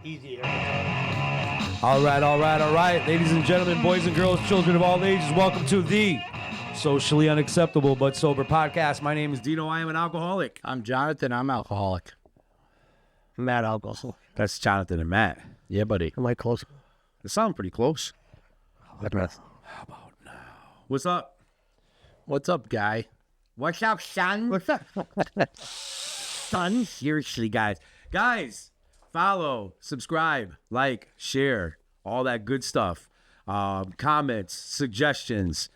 Easy every time. All right. Ladies and gentlemen, boys and girls, children of all ages, welcome to the Socially Unacceptable But Sober podcast. My name is Dino. I am an alcoholic. I'm Jonathan. I'm alcoholic. Mad alcohol. That's Jonathan and Matt. Yeah, buddy. Am I close? They sound pretty close. How about now? What's up? What's up, guy? What's up, son? What's up? Son? Seriously, guys. Guys, follow, subscribe, like, share, all that good stuff. Comments, suggestions,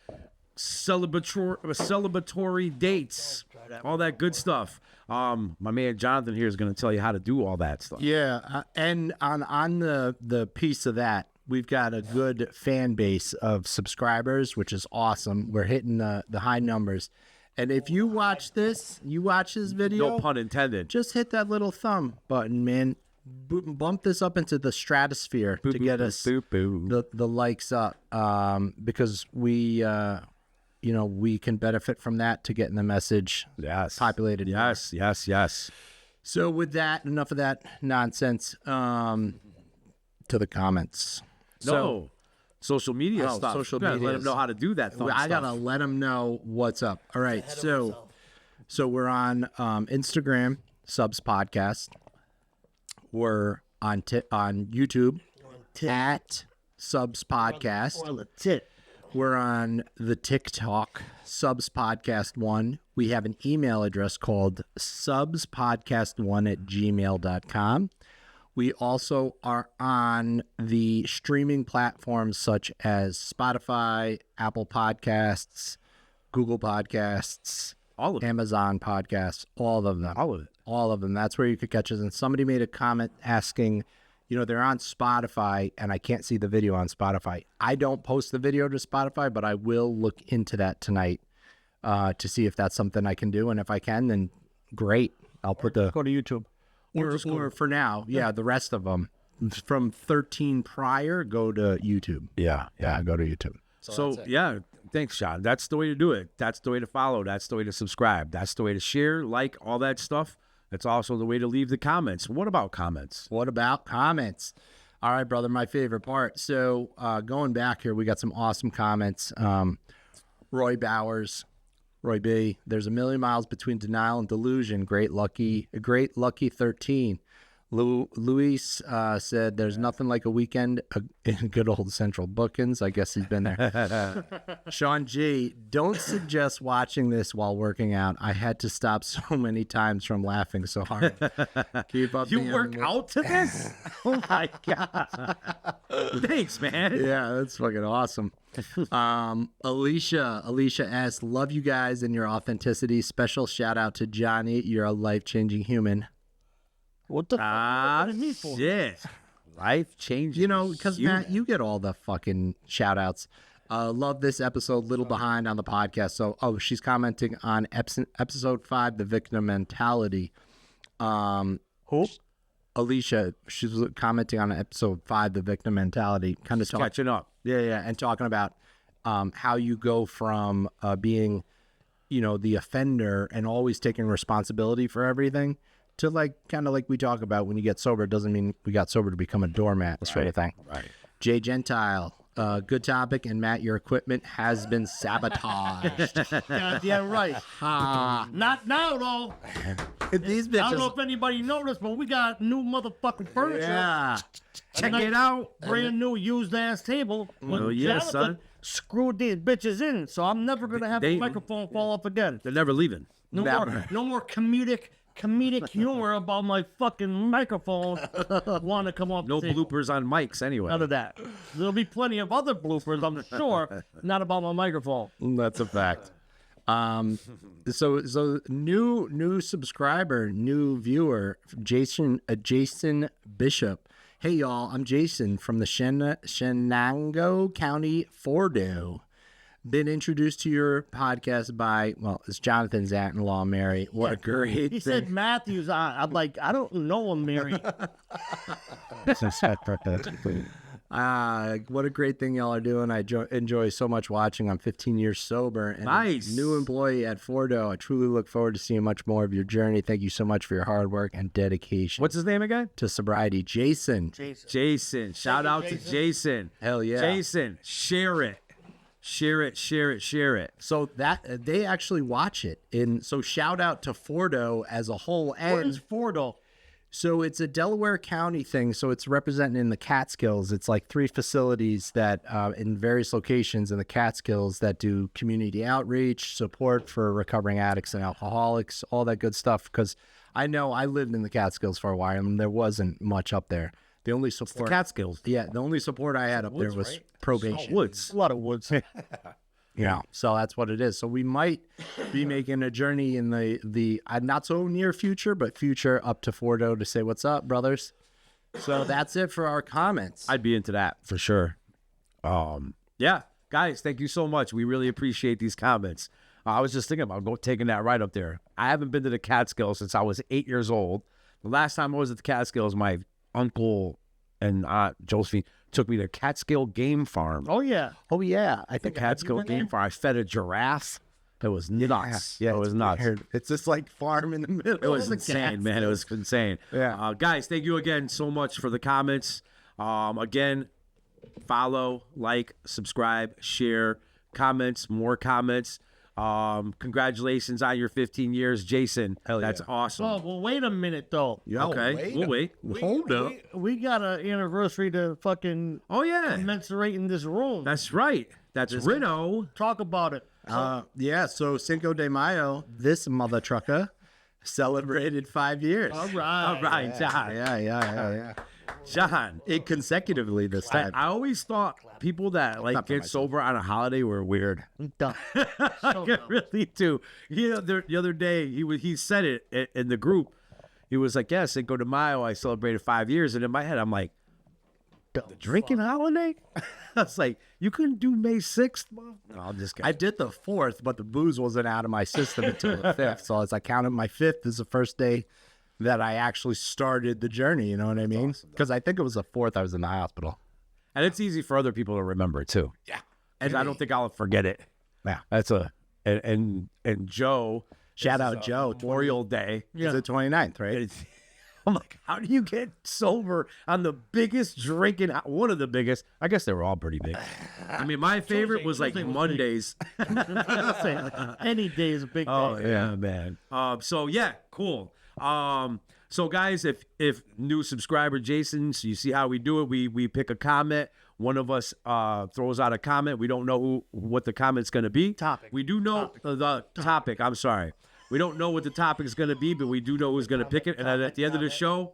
celebratory dates, all that good stuff. My man Jonathan here is going to tell you how to do all that stuff. Yeah, and on the piece of that, we've got a good fan base of subscribers, which is awesome. We're hitting the high numbers. And if you watch this video, No pun intended. just hit that little thumb button, man. Bump this up into the stratosphere to get us the likes up, because we we can benefit from that to getting the message populated. Yes. So with that, enough of that nonsense. To the comments. Social media stuff. Social You gotta media. let them know how to do that. I gotta let them know what's up. All right, so we're on Instagram, Subs Podcast. We're on YouTube at Subs Podcast. On the tit. We're on the TikTok, Subs Podcast 1. We have an email address called subspodcast1@gmail.com. We also are on the streaming platforms such as Spotify, Apple Podcasts, Google Podcasts, All of it. Amazon Podcasts, all of them. All of it. All of them. That's where you could catch us. And somebody made a comment asking, they're on Spotify and I can't see the video on Spotify. I don't post the video to Spotify, but I will look into that tonight to see if that's something I can do. And if I can, then great. I'll put the... Go to YouTube. Or for now, the rest of them from 13 prior go to YouTube. Yeah, go to YouTube. So thanks, Sean. That's the way to do it. That's the way to follow. That's the way to subscribe. That's the way to share, like, all that stuff. That's also the way to leave the comments. What about comments? What about comments? All right, brother, my favorite part. So going back here, we got some awesome comments. Roy Bowers. Roy B, there's a million miles between denial and delusion. Great lucky 13. Luis said there's nothing like a weekend in good old Central Bookings. I guess he's been there. Sean G, don't suggest watching this while working out. I had to stop so many times from laughing so hard. Keep up. You work out to this? Oh my God. Thanks, man. Yeah, that's fucking awesome. Alicia asked, love you guys and your authenticity. Special shout out to Johnny. You're a life-changing human. What the fuck? What is me for? Shit. Life changing. Because Matt, you get all the fucking shout outs. Love this episode, little behind on the podcast. So, she's commenting on episode 5, the victim mentality. Who? Alicia, she was commenting on episode 5, the victim mentality. Kind of catching up. Yeah, and talking about how you go from being, the offender and always taking responsibility for everything to kind of like we talk about when you get sober. It doesn't mean we got sober to become a doormat, sort of thing. Right. Jay Gentile, good topic. And Matt, your equipment has been sabotaged. Yeah, right. Not now, though. These bitches. I don't know if anybody noticed, but we got new motherfucking furniture. Yeah. Check it out. Brand new used ass table. Well, yeah, son. Screwed these bitches in, so I'm never gonna have the microphone fall off again. They're never leaving. No more comedic humor about my fucking microphone. Want to come off? No the table. bloopers on mics anyway. None of that. There'll be plenty of other bloopers, I'm sure. Not about my microphone. That's a fact. So new subscriber, new viewer, Jason Bishop. Hey y'all, I'm Jason from the Shenango County, Fordo. Been introduced to your podcast by, it's Jonathan's aunt-in-law, Mary. What a great thing. He said Matthew's on. I'm like, I don't know him, Mary. What a great thing y'all are doing. I enjoy so much watching. I'm 15 years sober and Nice. a new employee at Fordo. I truly look forward to seeing much more of your journey. Thank you so much for your hard work and dedication What's his name again? to sobriety. Jason. Jason. Shout out to Jason. Hell yeah. Jason, share it. Share it, share it, share it. So that they actually watch it. And so shout out to Fordo as a whole. What And is Fordo? so it's a Delaware County thing. So it's represented in the Catskills. It's like 3 facilities that in various locations in the Catskills that do community outreach, support for recovering addicts and alcoholics, all that good stuff. Because I know I lived in the Catskills for a while and there wasn't much up there. The only support, Catskills. yeah, the only support I had up there was probation. Woods. A lot of woods. Yeah, so that's what it is. So we might be making a journey in the not so near future, but future up to Fordo to say what's up, brothers. So that's it for our comments. I'd be into that for sure. Yeah, guys, thank you so much. We really appreciate these comments. I was just thinking about taking that right up there. I haven't been to the Catskills since I was 8 years old. The last time I was at the Catskills, my uncle and Aunt Josephine took me to Catskill Game Farm. Oh yeah. Oh yeah, I The think Catskill Game Farm. I fed a giraffe. It was nuts. Yeah, it was it's nuts. weird. It's just like farm in the middle. It was insane, man. It was insane. Yeah. Guys, thank you again so much for the comments. Again, follow, like, subscribe, share, comments, more comments. Congratulations on your 15 years, Jason. That's awesome. Oh well, wait a minute though. Okay, we'll wait. Hold up. We got an anniversary to fucking Oh, yeah. commensurate in this room. That's right. That's Reno. Talk about it. Yeah, so Cinco de Mayo, this mother trucker celebrated 5 years. All right. All right, John. Yeah. John. It consecutively this time. I always thought people that like get sober on a holiday were weird. Dumb. I really do. The other day he said it in the group. He was like, "Yeah, Cinco de Mayo. I celebrated 5 years." And in my head, I'm like, "The drinking holiday?" I was like, "You couldn't do May 6th?" No, I'm just kidding. I did the 4th, but the booze wasn't out of my system until the 5th. So as I counted my 5th is the first day that I actually started the journey. You know what I mean? Because I think it was the 4th I was in the hospital. And it's easy for other people to remember too. Yeah. And I don't think I'll forget it. Yeah. That's and Joe. Shout out Joe. Memorial Day. It's the 29th, right? It's- I'm like, how do you get sober on the biggest drinking? One of the biggest. I guess they were all pretty big. I mean, my favorite was like Tuesday was Mondays. Any day is a big day. Oh yeah, man. So yeah, cool. So guys, if new subscriber Jason, so you see how we do it. We pick a comment. One of us throws out a comment. We don't know what the comment's going to be. Topic. We do know the topic. I'm sorry. We don't know what the topic is going to be, but we do know who's going to pick it. And at the end of the show,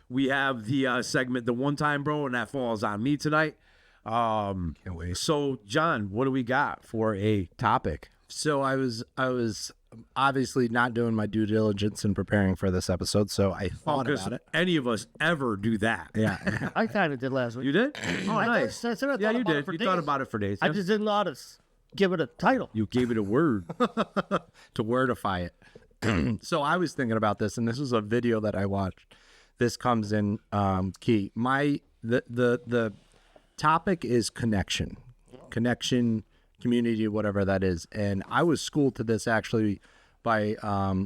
we have the segment, The One Time Bro, and that falls on me tonight. Can't wait. So, John, what do we got for a topic? So I was obviously not doing my due diligence in preparing for this episode, so I thought Because about it. any of us ever do that. Yeah. I kind of did last week. You did? Oh, nice. I said I Yeah, thought you about it did. for You days. thought about it for days. I yeah? just didn't know how to give it a title. You gave it a word. To wordify it. So I was thinking about this, and this is a video that I watched. This comes in key. The topic is connection, community, whatever that is. And I was schooled to this actually by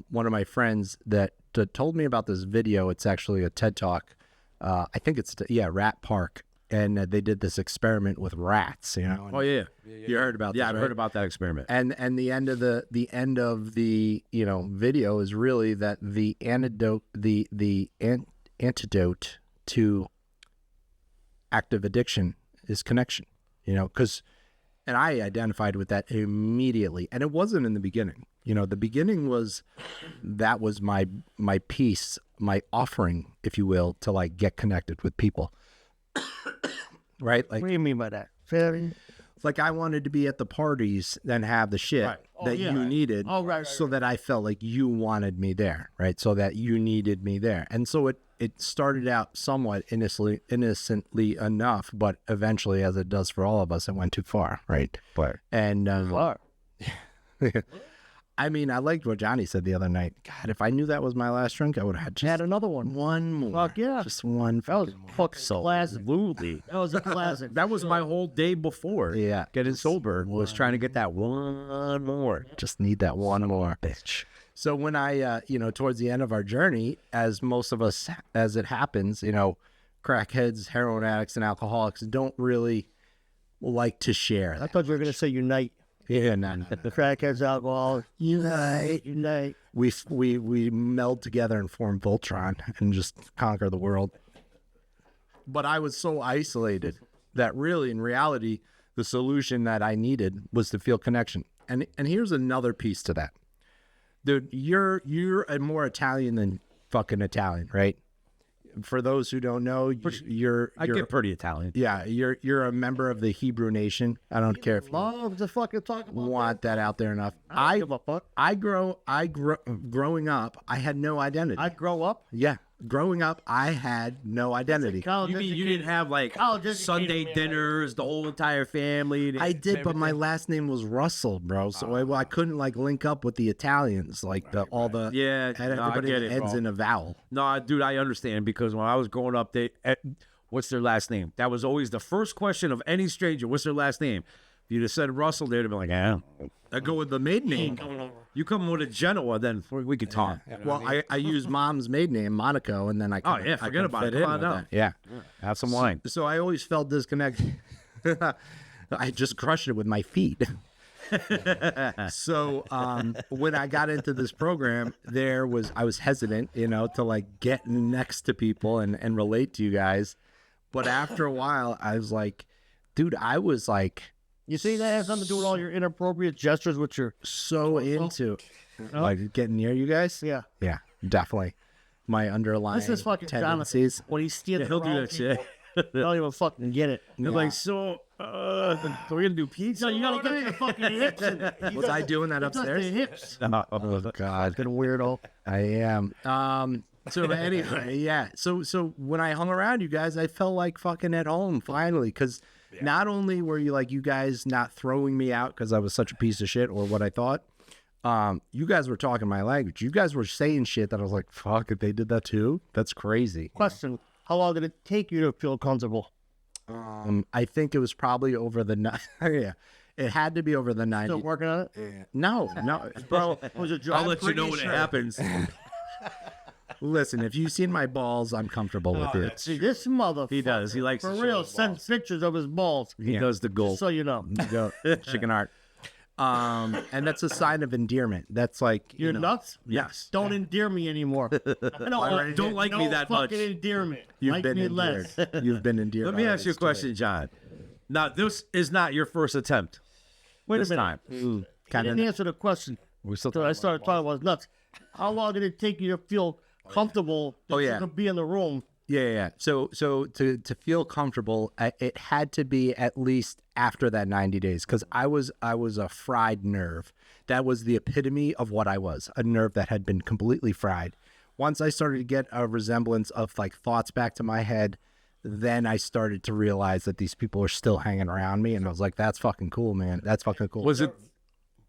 one of my friends that told me about this video. It's actually a TED Talk. I think it's Rat Park. And they did this experiment with rats, you know. Oh yeah, You heard about this, yeah. I've right? heard about that experiment. And the end of the video is really that the antidote to active addiction is connection, because I identified with that immediately, and it wasn't in the beginning. The beginning was my piece, my offering, if you will, to like get connected with people. Right? Like, What do you mean by that? Fair. like I wanted to be at the parties and have the shit that yeah. you needed, so that I felt like you wanted me there, right? So that you needed me there. And so it started out somewhat innocently enough, but eventually, as it does for all of us, it went too far, right? But And Far. I mean, I liked what Johnny said the other night. God, if I knew that was my last drink, I would have had just Had another one. one more. Fuck yeah. Just one. That was fucking more. fucking classic. Absolutely. That was a classic. That was my whole day before. Yeah. Getting sober was trying to get that one more. Just need that one more. Bitch. So when I, towards the end of our journey, as most of us, as it happens, crackheads, heroin addicts, and alcoholics don't really like to share. I thought you were going to say unite. Yeah, no. The crackheads, alcohol. Unite. We meld together and form Voltron and just conquer the world. But I was so isolated that really, in reality, the solution that I needed was to feel connection. And here's another piece to that. Dude, you're a more Italian than fucking Italian, right? For those who don't know, I get pretty Italian. yeah, you're a member of the Hebrew nation. I don't care if you Love to fucking talk about want that out there enough. I don't give a fuck. Growing up, I had no identity. I grow up. Yeah, growing up, I had no identity. College You mean you educated. didn't have like College educated Sunday man. dinners, the whole entire family? I did, but my last name was Russell, bro. So I couldn't like link up with the Italians, like everybody I get it, ends bro. in a vowel. No, dude, I understand because when I was growing up, what's their last name? That was always the first question of any stranger. What's their last name? If you'd have said Russell, they'd have been like, I go with the maiden name. You come with a Genoa, then we could talk. Well, I use mom's maiden name, Monaco, and then I Oh, yeah, forget about it. fit Come in on with down. that. Yeah. Have some wine. So I always felt disconnected. I just crushed it with my feet. So when I got into this program, I was hesitant, to like get next to people and relate to you guys. But after a while, I was like, dude, I was like You see, that has something to do with all your inappropriate gestures with your. so into like getting near you guys. Yeah. Yeah, definly. My underlying This is fucking tendencies. Jonathan. When he's stealing He'll do that shit. Don't even fucking get it. They're like, so we're gonna do pizza? So you gotta get your fucking hips. Was I doing that Just the upstairs? hips. Oh God. Fucking weirdo. I am. So anyway, yeah. So when I hung around you guys, I felt like fucking at home finally, because not only were you guys not throwing me out because I was such a piece of shit or what I thought, you guys were talking my language. You guys were saying shit that I was like, fuck, if they did that too, that's crazy. Question: how long did it take you to feel comfortable? I think it was probably over the night. Yeah, it had to be over the 90. Still working on it? No, bro. It was a job. I'll let you know when it happens. Listen, if you've seen my balls, I'm comfortable with it. See, this motherfucker. He does. He likes For to show real, his send balls. pictures of his balls. He does the goal. So you know. Chicken heart. And that's a sign of endearment. That's like You're nuts? Yes. Don't endear me anymore. Don't like me that much. fucking endearment. You've Like been me endeared. less. You've been endeared. Let me ask you a already. question, John. Now, this is not your first attempt. Wait This a minute. time. I didn't answer the question. We're still So I started talking about nuts. How long did it take you to feel comfortable that yeah. you could be in the room? Yeah. So to feel comfortable, it had to be at least after that 90 days, because I was a fried nerve. That was the epitome of what I was, a nerve that had been completely fried. Once I started to get a resemblance of like thoughts back to my head, then I started to realize that these people are still hanging around me, and I was like, that's fucking cool, man. That's fucking cool. Was it?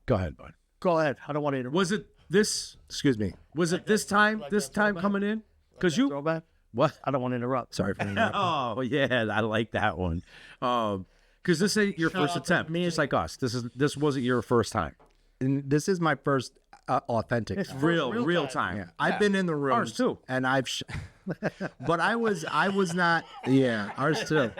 Go ahead, bud. Go ahead. I don't want to interrupt. Was it this? Excuse me. Was it this time? This time coming in? Because you. Throwback? What? I don't want to interrupt. Sorry for interrupting. Oh yeah, I like that one. Because this ain't your first attempt. Just like us. This wasn't your first time. And this is my first authentic. It's Real time. Yeah. I've been in the room. Ours too. And but I was not. Yeah, ours too.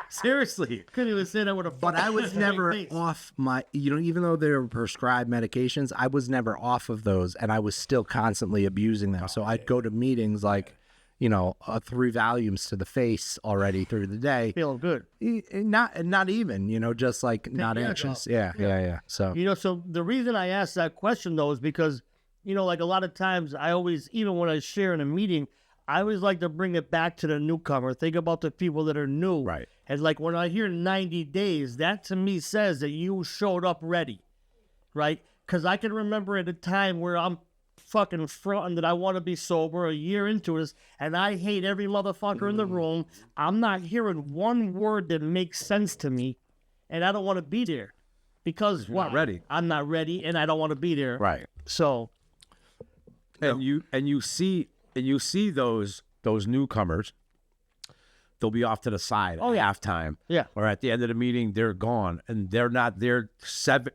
Seriously. Couldn't even say that with a. But I was never off my, even though they were prescribed medications, I was never off of those, and I was still constantly abusing them. So I'd go to meetings like, 3 volumes to the face already through the day. Feeling good. Not even, just like not the edge anxious. off. Yeah. So So the reason I asked that question though is because, like a lot of times I always, even when I share in a meeting, I always like to bring it back to the newcomer. Think about the people that are new. Right. And like when I hear 90 days, that to me says that you showed up ready, right? Because I can remember at a time where I'm fucking fronting that I want to be sober a year into this, and I hate every motherfucker in the room. I'm not hearing one word that makes sense to me, and I don't want to be there. Because not ready. I'm not ready, and I don't want to be there. Right. So, And you see those newcomers. They'll be off to the side at halftime. Yeah. Or at the end of the meeting, they're gone, and they're not there.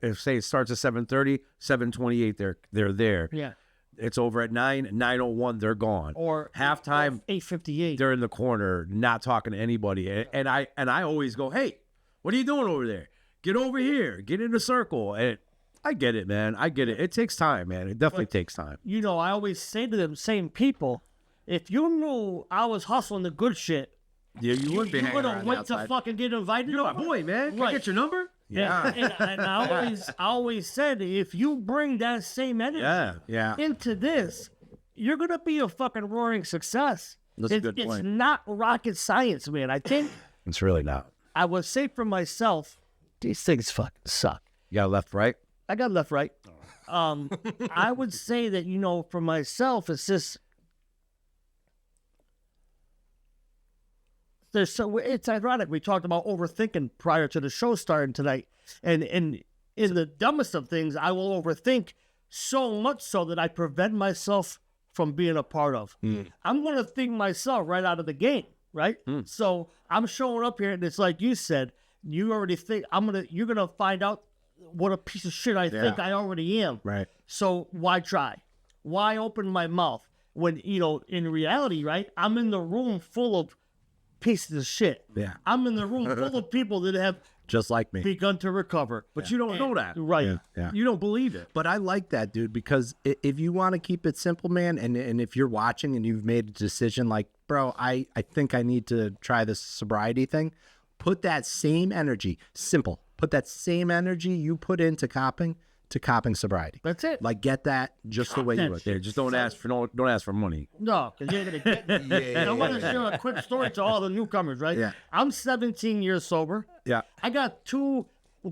If say it starts at 7:30, 7:28, they're there. yeah. It's over at 9:01, they're gone. Or halftime, 8:58. they're in the corner, not talking to anybody. And I always go, hey, what are you doing over there? Get over here. Get in the circle. And I get it, man. I get it. It takes time, man. It definitely takes time. You know, I always say to them same people, if you knew I was hustling the good shit, Yeah, you wouldn't be you hanging would around have the wait to outside. fucking get invited. You're my over? boy, man. Can I Right. get your number? Yeah. And I always said, if you bring that same energy Yeah. into this, you're gonna be a fucking roaring success. That's a good It's point. not rocket science, man. I think It's really not. I would say for myself, these things fucking suck. You got left, right? I got left, right. I would say that, you know, for myself, it's just it's ironic. We talked about overthinking prior to the show starting tonight, and in the dumbest of things, I will overthink so much so that I prevent myself from being a part of. I'm gonna think myself right out of the game, right? So I'm showing up here, and it's like you said. You already think you're gonna find out what a piece of shit I think I already am. Right. So why try? Why open my mouth when, you know, in reality, right? I'm in the room full of pieces of shit. Yeah. I'm in the room full of people that have Just like me. begun to recover. But you don't know that. Right. Yeah. You don't believe it. But I like that, dude, because if you want to keep it simple, man, and if you're watching and you've made a decision like, bro, I think I need to try this sobriety thing, put that same energy, simple, put that same energy you put into copping to copping sobriety. That's it. Like, get that just the way you would. Yeah, just don't ask for money. No, because you're going to get And I want to share a quick story to all the newcomers, right? Yeah. I'm 17 years sober. Yeah. I got 2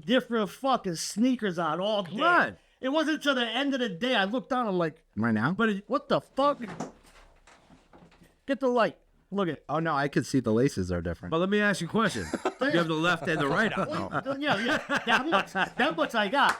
different fucking sneakers on all day. Right. It wasn't until the end of the day I looked down, I'm like, Right now? But what the fuck? Get the light. Look at it. Oh, no, I could see the laces are different. let me ask you a question. You have the left and the right on. Yeah. That much I got.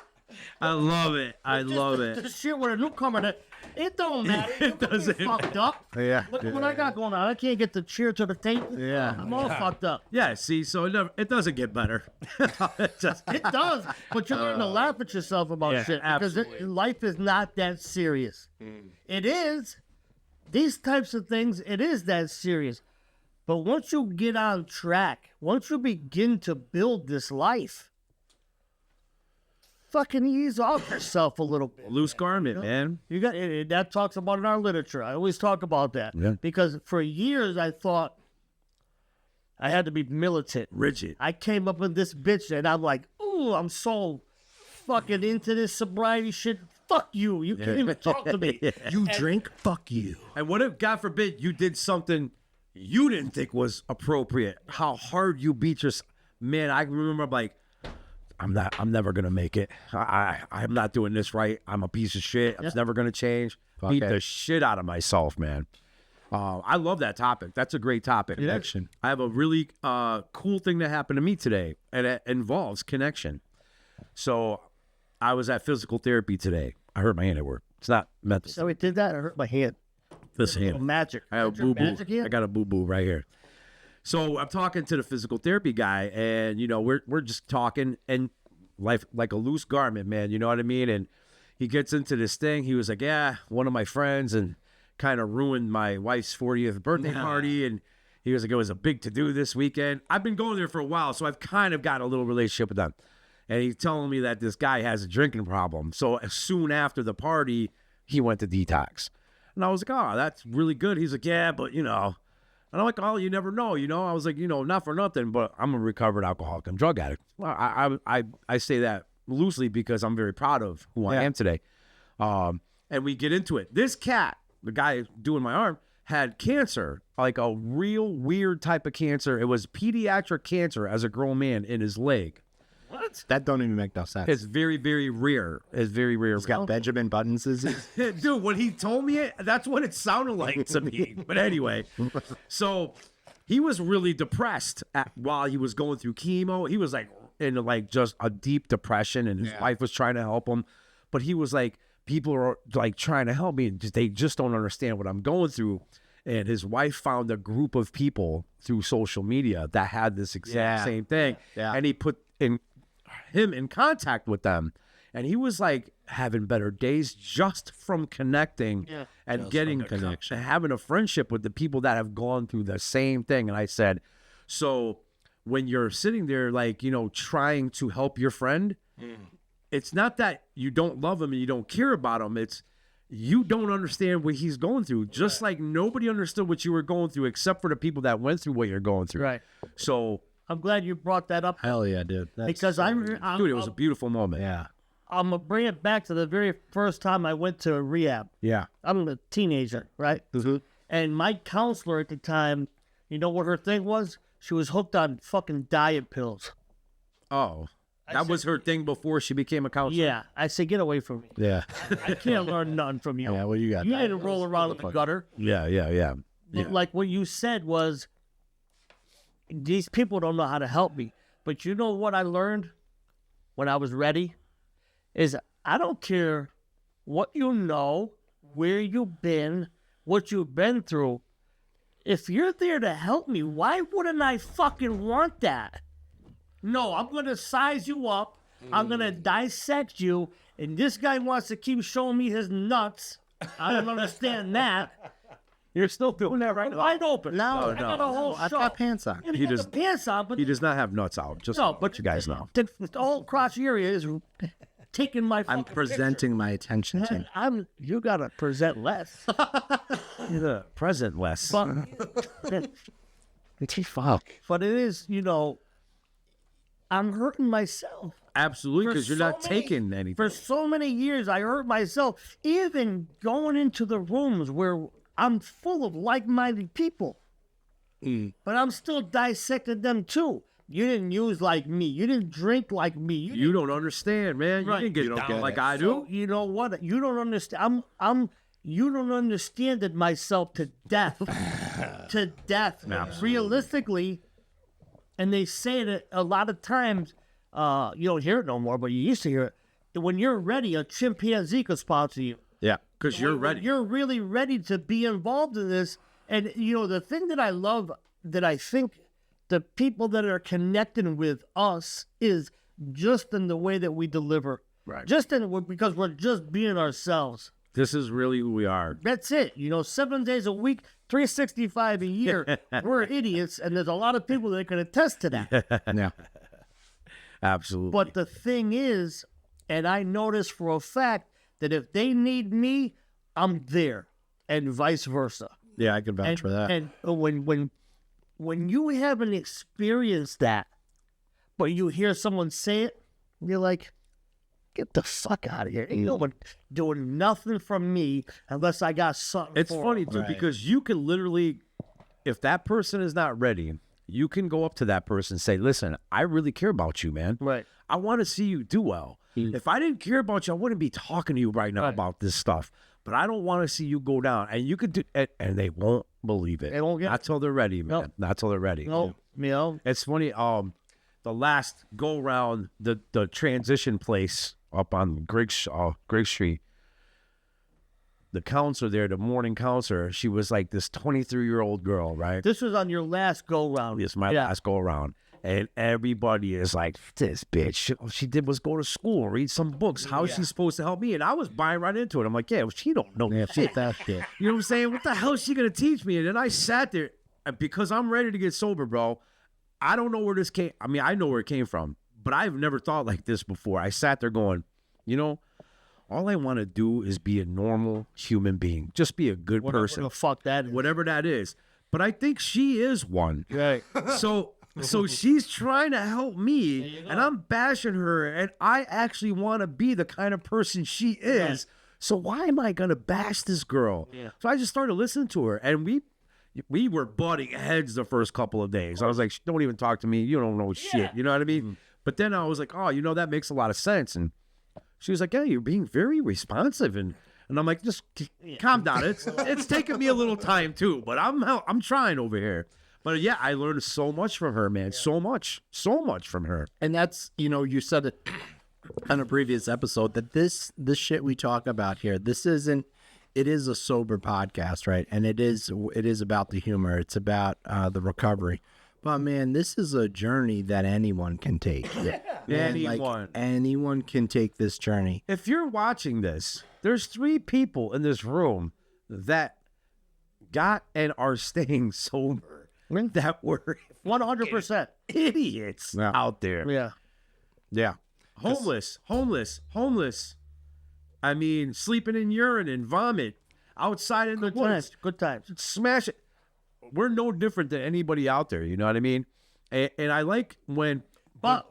I love it. I love it. The shit with a newcomer, it don't matter. It doesn't fucked up. Yeah. Look at what I got going on. I can't get the chair to the table. Yeah. I'm all fucked up. Yeah, see, so it doesn't get better. It just- It does, but you're learning to laugh at yourself about Yeah, shit because life is not that serious. It is. These types of things, it is that serious. But once you get on track, once you begin to build this life, fucking ease off yourself a little bit. Loose garment, man. You got that talks about in our literature. I always talk about that. Yeah. Because for years I thought I had to be militant. Rigid. I came up with this bitch and I'm like, ooh, I'm so fucking into this sobriety shit. Fuck you. You can't even talk to me. You drink? Fuck you. And what if, God forbid, you did something you didn't think was appropriate? How hard you beat yourself. Man, I remember like, I'm never gonna make it. I'm not doing this right. I'm a piece of shit. I'm never gonna change. Beat the shit out of myself, man. I love that topic. That's a great topic. Connection. I have a really cool thing that happened to me today, and it involves connection. So I was at physical therapy today. I hurt my hand at work. It's not mental. So we did that. I hurt my hand. This hand. Magic. I have a Is your boo boo. magic hand? I got a boo boo right here. So I'm talking to the physical therapy guy, and you know we're just talking, and life like a loose garment, man. You know what I mean? And he gets into this thing. He was like, "Yeah, one of my friends," and kind of ruined my wife's 40th birthday party. And he was like, "It was a big to do this weekend." I've been going there for a while, so I've kind of got a little relationship with them. And he's telling me that this guy has a drinking problem. So soon after the party, he went to detox. And I was like, oh, that's really good. He's like, yeah, but you know. And I'm like, oh, you never know, you know. I was like, you know, not for nothing, but I'm a recovered alcoholic and drug addict. Well, I say that loosely because I'm very proud of who I am today. And we get into it. This cat, the guy doing my arm, had cancer, like a real weird type of cancer. It was pediatric cancer as a grown man in his leg. What? That don't even make no sense. It's very, very rare. It's very rare. He's got Benjamin Button's disease. Dude, when he told me it, that's what it sounded like to me. But anyway, so he was really depressed while he was going through chemo. He was like in like just a deep depression, and his wife was trying to help him, but he was like, people are like trying to help me, and they just don't understand what I'm going through. And his wife found a group of people through social media that had this exact same thing, and he put him in contact with them, and he was like having better days just from connecting and just getting connection, having a friendship with the people that have gone through the same thing. And I said, so when you're sitting there, like, you know, trying to help your friend, it's not that you don't love him and you don't care about him. It's you don't understand what he's going through, just like nobody understood what you were going through except for the people that went through what you're going through. Right. So I'm glad you brought that up. Hell yeah, dude. Because dude, it was a beautiful moment. Yeah. I'm going to bring it back to the very first time I went to rehab. Yeah. I'm a teenager, right? And my counselor at the time, you know what her thing was? She was hooked on fucking diet pills. Oh. That was her thing before she became a counselor? Yeah. I said, get away from me. Yeah. I can't learn nothing from you. Yeah, what you got? You didn't roll around in the gutter. Yeah. But like what you said was, these people don't know how to help me. But you know what I learned when I was ready? Is I don't care what you know, where you've been, what you've been through. If you're there to help me, why wouldn't I fucking want that? No, I'm going to size you up. I'm going to dissect you. And this guy wants to keep showing me his nuts. I don't understand that. You're still doing that right now? Wide open. No, I got a whole I've show. got pants on. He does pants on, but He does not have nuts out. Just no, but but you guys know. the whole crotch area is taking my. I'm presenting my attention to picture. You gotta present less. You're the present less. But it is, you know, I'm hurting myself. Absolutely, because you're not taking anything. For so many years, I hurt myself. Even going into the rooms where I'm full of like-minded people. But I'm still dissecting them too. You didn't use like me. You didn't drink like me. You don't understand, man. Right. You didn't get down like I do. So, you know what? You don't understand. You don't understand it myself to death. To death. Absolutely. Realistically, and they say that a lot of times, you don't hear it no more, but you used to hear it. When you're ready, a chimpanzee could sponsor you. Yeah, because you're When ready. You're really ready to be involved in this. And, you know, the thing that I love, that I think the people that are connecting with us is just in the way that we deliver. Right. Just in, because we're just being ourselves. This is really who we are. That's it. You know, 7 days a week, 365 a year. We're idiots, and there's a lot of people that can attest to that. Yeah. Absolutely. But the thing is, and I notice for a fact that if they need me, I'm there, and vice versa. Yeah, I can vouch And, for that. and when you haven't experienced that, but you hear someone say it, you're like, get the fuck out of here. Ain't no one doing nothing from me unless I got something It's for funny, them. too, because you can literally, if that person is not ready, you can go up to that person and say, listen, I really care about you, man. Right. I want to see you do well. If I didn't care about you, I wouldn't be talking to you right now about this stuff. But I don't want to see you go down. And you could do it, and they won't believe it. They won't get Not till they're ready, man. Nope. Not till they're ready. No, you know, It's funny. The last go around the transition place up on Griggs Street, the counselor there, the morning counselor, she was like this 23-year-old girl, right? this was on your last go round. It's my last go around. And everybody is like, this bitch, all she did was go to school, read some books. How is she supposed to help me? And I was buying right into it. I'm like, yeah, well, she don't know shit. That shit. You know what I'm saying? What the hell is she going to teach me? And then I sat there, and because I'm ready to get sober, bro. I don't know where this came. I mean, I know where it came from, but I've never thought like this before. I sat there going, you know, all I want to do is be a normal human being. Just be a good person. Whatever the fuck that is. Whatever that is. But I think she is one. Right. So she's trying to help me, and I'm bashing her, and I actually want to be the kind of person she is. Right. So why am I going to bash this girl? Yeah. So I just started listening to her, and we were butting heads the first couple of days. I was like, don't even talk to me. You don't know shit. You know what I mean? But then I was like, oh, you know, that makes a lot of sense. And she was like, yeah, you're being very responsive. And I'm like, just calm down. It's taking me a little time too, but I'm trying over here. But yeah, I learned so much from her, man. So much from her. And that's, you said it on a previous episode that this shit we talk about here, it is a sober podcast, right? And it is about the humor. It's about the recovery. But man, this is a journey that anyone can take. Anyone can take this journey. If you're watching this, there's 3 people in this room that got and are staying sober. That were 100%. idiots out there. Yeah. Yeah. Homeless. I mean, sleeping in urine and vomit outside in the woods. Good times. Smash it. We're no different than anybody out there. You know what I mean? And I like when... But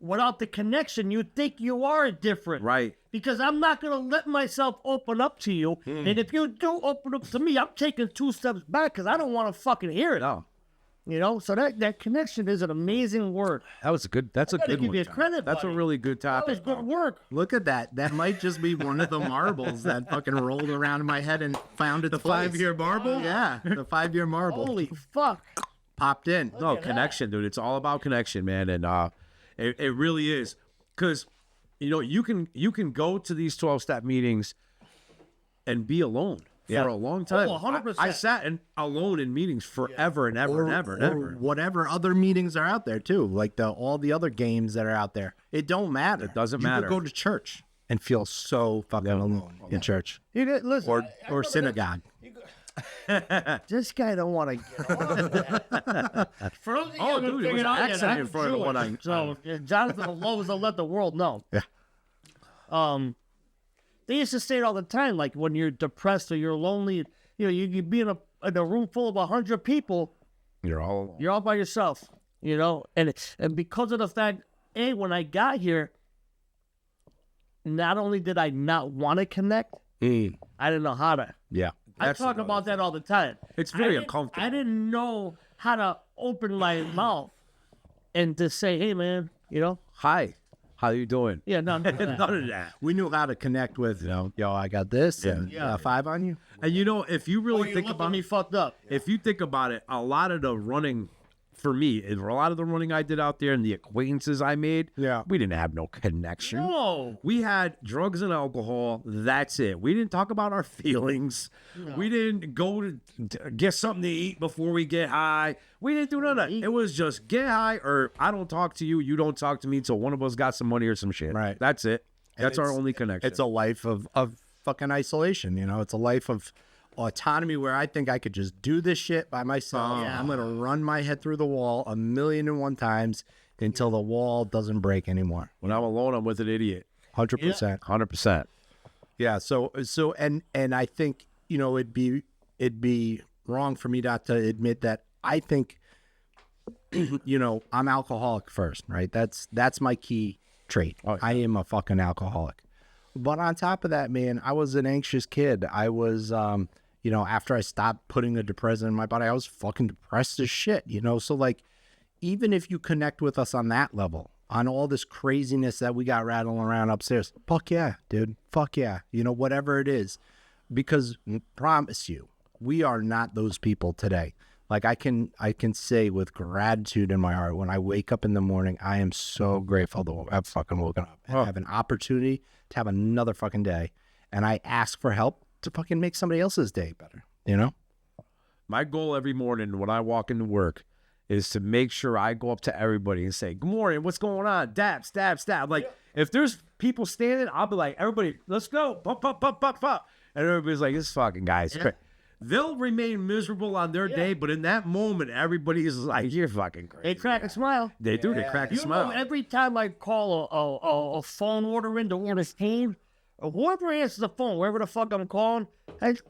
without the connection, you think you are different. Right. Because I'm not going to let myself open up to you. And if you do open up to me, I'm taking 2 steps back because I don't want to fucking hear it. No. So that connection is an amazing word. That's a good Give one. you credit, That's a buddy. really good That was topic. good work. Look at that. That might just be one of the marbles that fucking rolled around in my head and found its place. 5-year marble? Yeah, the 5-year marble. Holy fuck. Popped in. No, connection, dude. It's all about connection, man. And it really is. Because, you can go to these 12-step meetings and be alone for a long time. Oh, 100%. I sat alone in meetings forever and ever and ever and ever. Or whatever other meetings are out there too, like all the other games that are out there. It don't matter. It doesn't You matter. could go to church and feel so fucking alone in church Listen, or synagogue. this guy don't want to get on that. For those of you who dude, it was figured an out yet, accent I'm in front of Jewish. what I- So Jonathan loves to let the world know. Yeah. They used to say it all the time, like when you're depressed or you're lonely, you be in a room full of 100 people, You're all alone. you're all by yourself, and because of the fact, when I got here, not only did I not want to connect, I didn't know how to. Yeah. I talk about that all the time. It's very I didn't- uncomfortable. I didn't know how to open my mouth and to say, hey, man, Hi. How you doing? yeah, none of that. None of that. We knew how to connect with, yo, I got this and 5 on you. And if you really You think looked about at me fucked up. if you think about it, a lot of the running for me, a lot of the running I did out there and the acquaintances I made, we didn't have no connection. No. We had drugs and alcohol. That's it. We didn't talk about our feelings. No. We didn't go to get something to eat before we get high. We didn't do none of that. It was just get high or I don't talk to you. You don't talk to me until one of us got some money or some shit. Right. That's it. That's our it's- only connection. It's a life of fucking isolation, It's a life of autonomy where I think I could just do this shit by myself. I'm going to run my head through the wall 1,000,001 times until the wall doesn't break anymore. When I'm alone, I'm with an idiot. 100%. 100%. Yeah. So and I think, it'd be wrong for me not to admit that I think, I'm alcoholic first, right? That's my key trait. Oh, yeah. I am a fucking alcoholic. But on top of that, man, I was an anxious kid. I was, after I stopped putting a depressant in my body, I was fucking depressed as shit, So like, even if you connect with us on that level, on all this craziness that we got rattling around upstairs, fuck yeah, dude. Fuck yeah. Whatever it is. Because promise you, we are not those people today. Like I can say with gratitude in my heart, when I wake up in the morning, I am so grateful to have fucking woken up and have an opportunity to have another fucking day. And I ask for help to fucking make somebody else's day better, My goal every morning when I walk into work is to make sure I go up to everybody and say, good morning, what's going on? Dab, stab, stab. Like, if there's people standing, I'll be like, everybody, let's go. Pop, pop, pop, pop, pop. And everybody's like, this fucking guy's crazy. They'll remain miserable on their day, but in that moment, everybody is like, you're fucking crazy. They crack a smile. They do. They crack a smile. Every time I call a phone order in to order food, or whoever answers the phone, wherever the fuck I'm calling,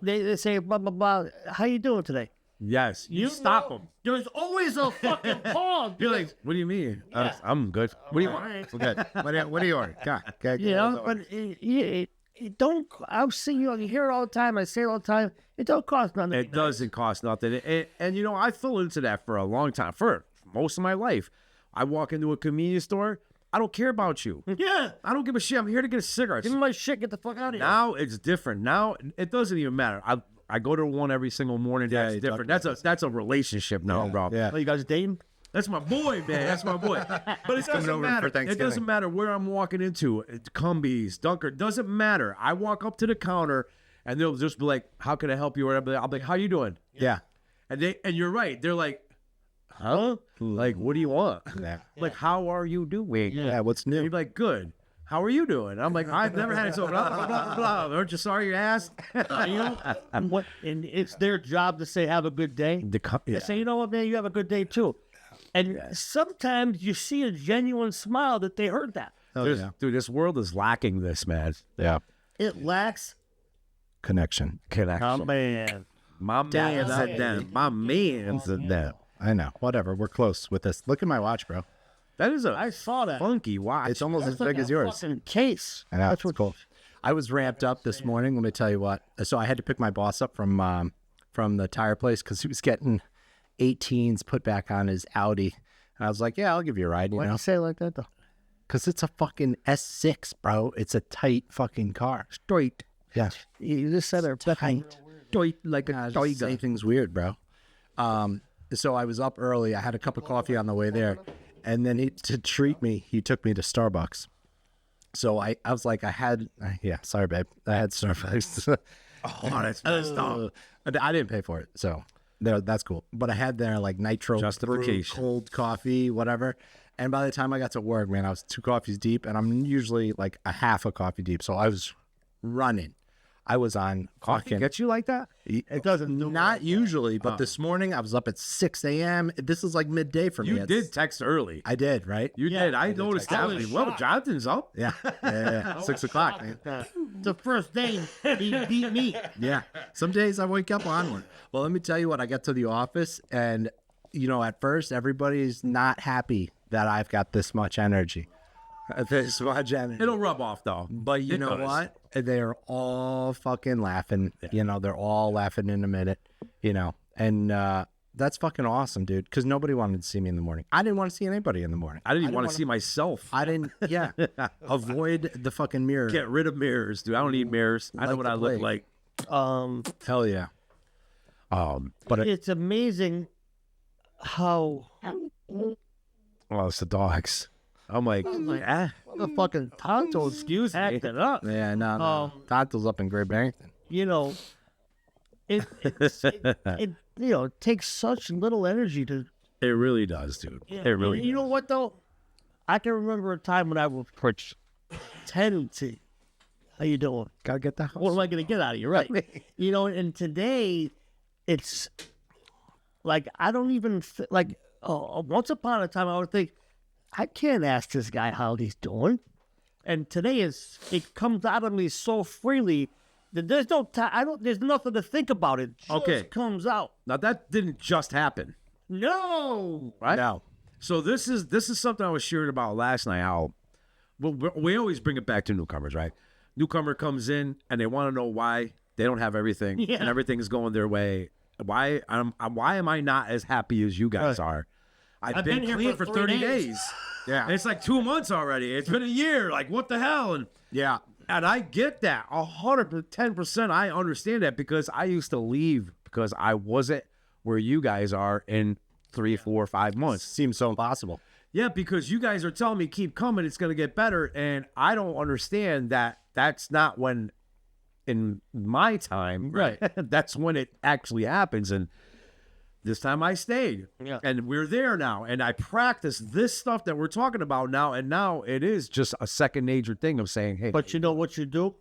they say, blah, blah, blah, how you doing today? Yes. You stop them. There's always a fucking pause. You're like, what do you mean? I'm good. What do you want? We're good. What do you order? But it don't. I've seen you hear it all the time. I say it all the time. It don't cost nothing. It doesn't cost nothing. And I fell into that for a long time, for most of my life. I walk into a convenience store. I don't care about you. Yeah. I don't give a shit. I'm here to get a cigarette. Give me my shit. Get the fuck out of here. Now it's different. Now it doesn't even matter. I go to one every single morning. That's different. That's a relationship now, bro. Yeah. Oh, you guys dating? That's my boy, man. That's my boy. But it doesn't over matter. for It Thanksgiving. doesn't matter where I'm walking into. Cumbies, Dunker, doesn't matter. I walk up to the counter and they'll just be like, "How can I help you?" Or I'll be like, "How you doing?" Yeah. And you're right. They're like, "Huh? Like, what do you want?" Yeah. Like, "How are you doing?" Yeah. What's And new? you're like, "Good. How are you doing?" I'm like, "I've never had it so blah blah blah blah. Aren't you sorry you asked?" You know, and it's their job to say have a good day. They say, you know what, man, you have a good day too. And sometimes you see a genuine smile that they heard that. Oh, yeah. Dude, this world is lacking this, man. Yeah. It lacks Connection. Connection. man. My man said that. My man said that. I know. Whatever. We're close with this. Look at my watch, bro. That is a I saw that. funky watch. It's almost That's as big like as a yours. fucking case. I know. That's It's cool. I was ramped up this morning. Let me tell you what. So I had to pick my boss up from the tire place because he was getting 18s put back on his Audi. And I was like, yeah, I'll give you a ride, you Why do know? you say it like that though? Because it's a fucking S6, bro. It's a tight fucking car. straight. Yeah. You just said it. Tight. Straight like a Just tiger. say things weird, bro. So I was up early. I had a cup of coffee on the way there. And then to treat me, he took me to Starbucks. So I was like, sorry, babe. I had Starbucks. that's messed up. I didn't pay for it, so that's cool. But I had their like nitro Justification. brew, cold coffee, whatever. And by the time I got to work, man, I was 2 coffees deep, and I'm usually like a half a coffee deep. So I was running. I was on Coffee fucking. get you like that? It doesn't. Not usually, but this morning I was up at 6 a.m. This is like midday for me. You It's- did text early. I did, right? You did. I noticed that. I was Well, shocked. Jonathan's up. Yeah. Yeah. 6 o'clock, man. The first day he beat me. Yeah. Some days I wake up on one. Well, let me tell you what, I get to the office and, you know, at first everybody's not happy that I've got this much energy. This much energy. It'll rub off though. But you It know does. what? They're all fucking laughing. You know, they're all laughing in a minute, you know. And that's fucking awesome, dude, because nobody wanted to see me in the morning. I didn't want to see anybody in the morning. I didn't even want to see myself. I didn't, yeah. Avoid the fucking mirror. Get rid of mirrors, dude. I don't need mirrors. I know Like what the I look plague. like. Hell yeah. But It's amazing how well, it's the dogs. I'm like, the fucking Tonto's excuse me. acting up. Yeah, no. Tonto's up in Great Barrington. You know, it you know, it takes such little energy to. It really does, dude. It really. You know what though? I can remember a time when I was approached tendency. How you doing? Gotta get the house. What am I gonna get out of you? Right. You know, and today it's like I don't even like. Once upon a time, I would think I can't ask this guy how he's doing, and today it comes out of me so freely that there's no time. There's nothing to think about. It just Okay. comes out. Now that didn't just happen, No. right? No. So this is something I was sharing about last night. How we always bring it back to newcomers, right? Newcomer comes in and they want to know why they don't have everything Yeah. and everything's going their way. Why am I not as happy as you guys are? I've been been here clean for for 3 30 days. days. Yeah. And it's like 2 months already. It's been a year. Like what the hell? And Yeah. I get that 110%. I understand that because I used to leave because I wasn't where you guys are in 3, 4, 5 months. Seems so impossible. Yeah, because you guys are telling me keep coming, it's going to get better. And I don't understand that that's not when, in my time, Right. that's when it actually happens. And this time I stayed. Yeah. And we're there now. And I practice this stuff that we're talking about now. And now it is just a second nature thing of saying, hey. But you know what you do?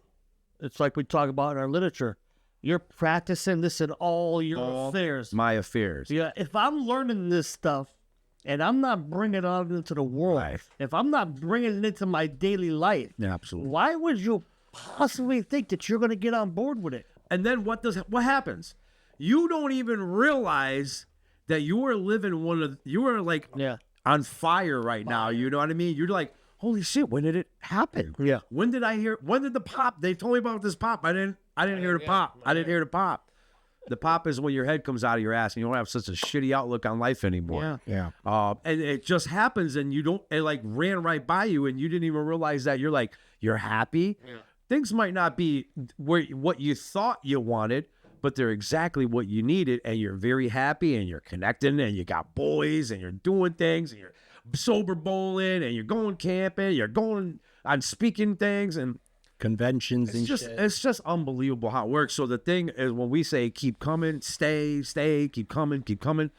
It's like we talk about in our literature. You're practicing this in all your affairs. my affairs. Yeah, if I'm learning this stuff and I'm not bringing it out into the world, Right. if I'm not bringing it into my daily life, Yeah, absolutely. why would you possibly think that you're going to get on board with it? And then what happens? You don't even realize that you are living you are like Yeah. on fire right now. You know what I mean? You're like, holy shit, when did it happen? Yeah. When did the pop? They told me about this pop. I didn't hear the pop. I didn't hear the pop. The pop is when your head comes out of your ass and you don't have such a shitty outlook on life anymore. Yeah. Yeah. And it just happens and it like ran right by you and you didn't even realize that you're happy. Yeah. Things might not be what you thought you wanted, but they're exactly what you needed, and you're very happy, and you're connecting, and you got boys, and you're doing things, and you're sober bowling, and you're going camping, you're going on speaking things, and conventions and shit. it's just unbelievable how it works. So the thing is, when we say keep coming, stay, keep coming,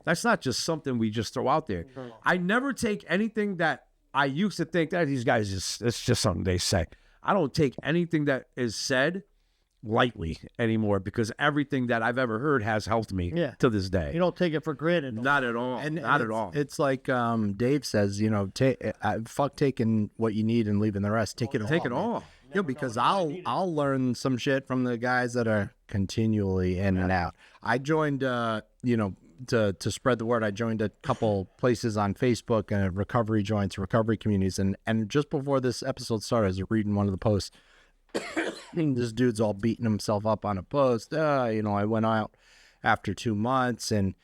that's not just something we just throw out there. I never take anything that I used to think that these guys it's just something they say. I don't take anything that is said lightly anymore, because everything that I've ever heard has helped me to this day. You don't take it for granted. Not at all. Not at all. It's like Dave says, you know, fuck taking what you need and leaving the rest. Take it all. Take it all. You know, because I'll learn some shit from the guys that are continually in and out. I joined, you know, to spread the word, I joined a couple places on Facebook and recovery joints, recovery communities, and just before this episode started, I was reading one of the posts. This dude's all beating himself up on a post. You know, I went out after 2 months, and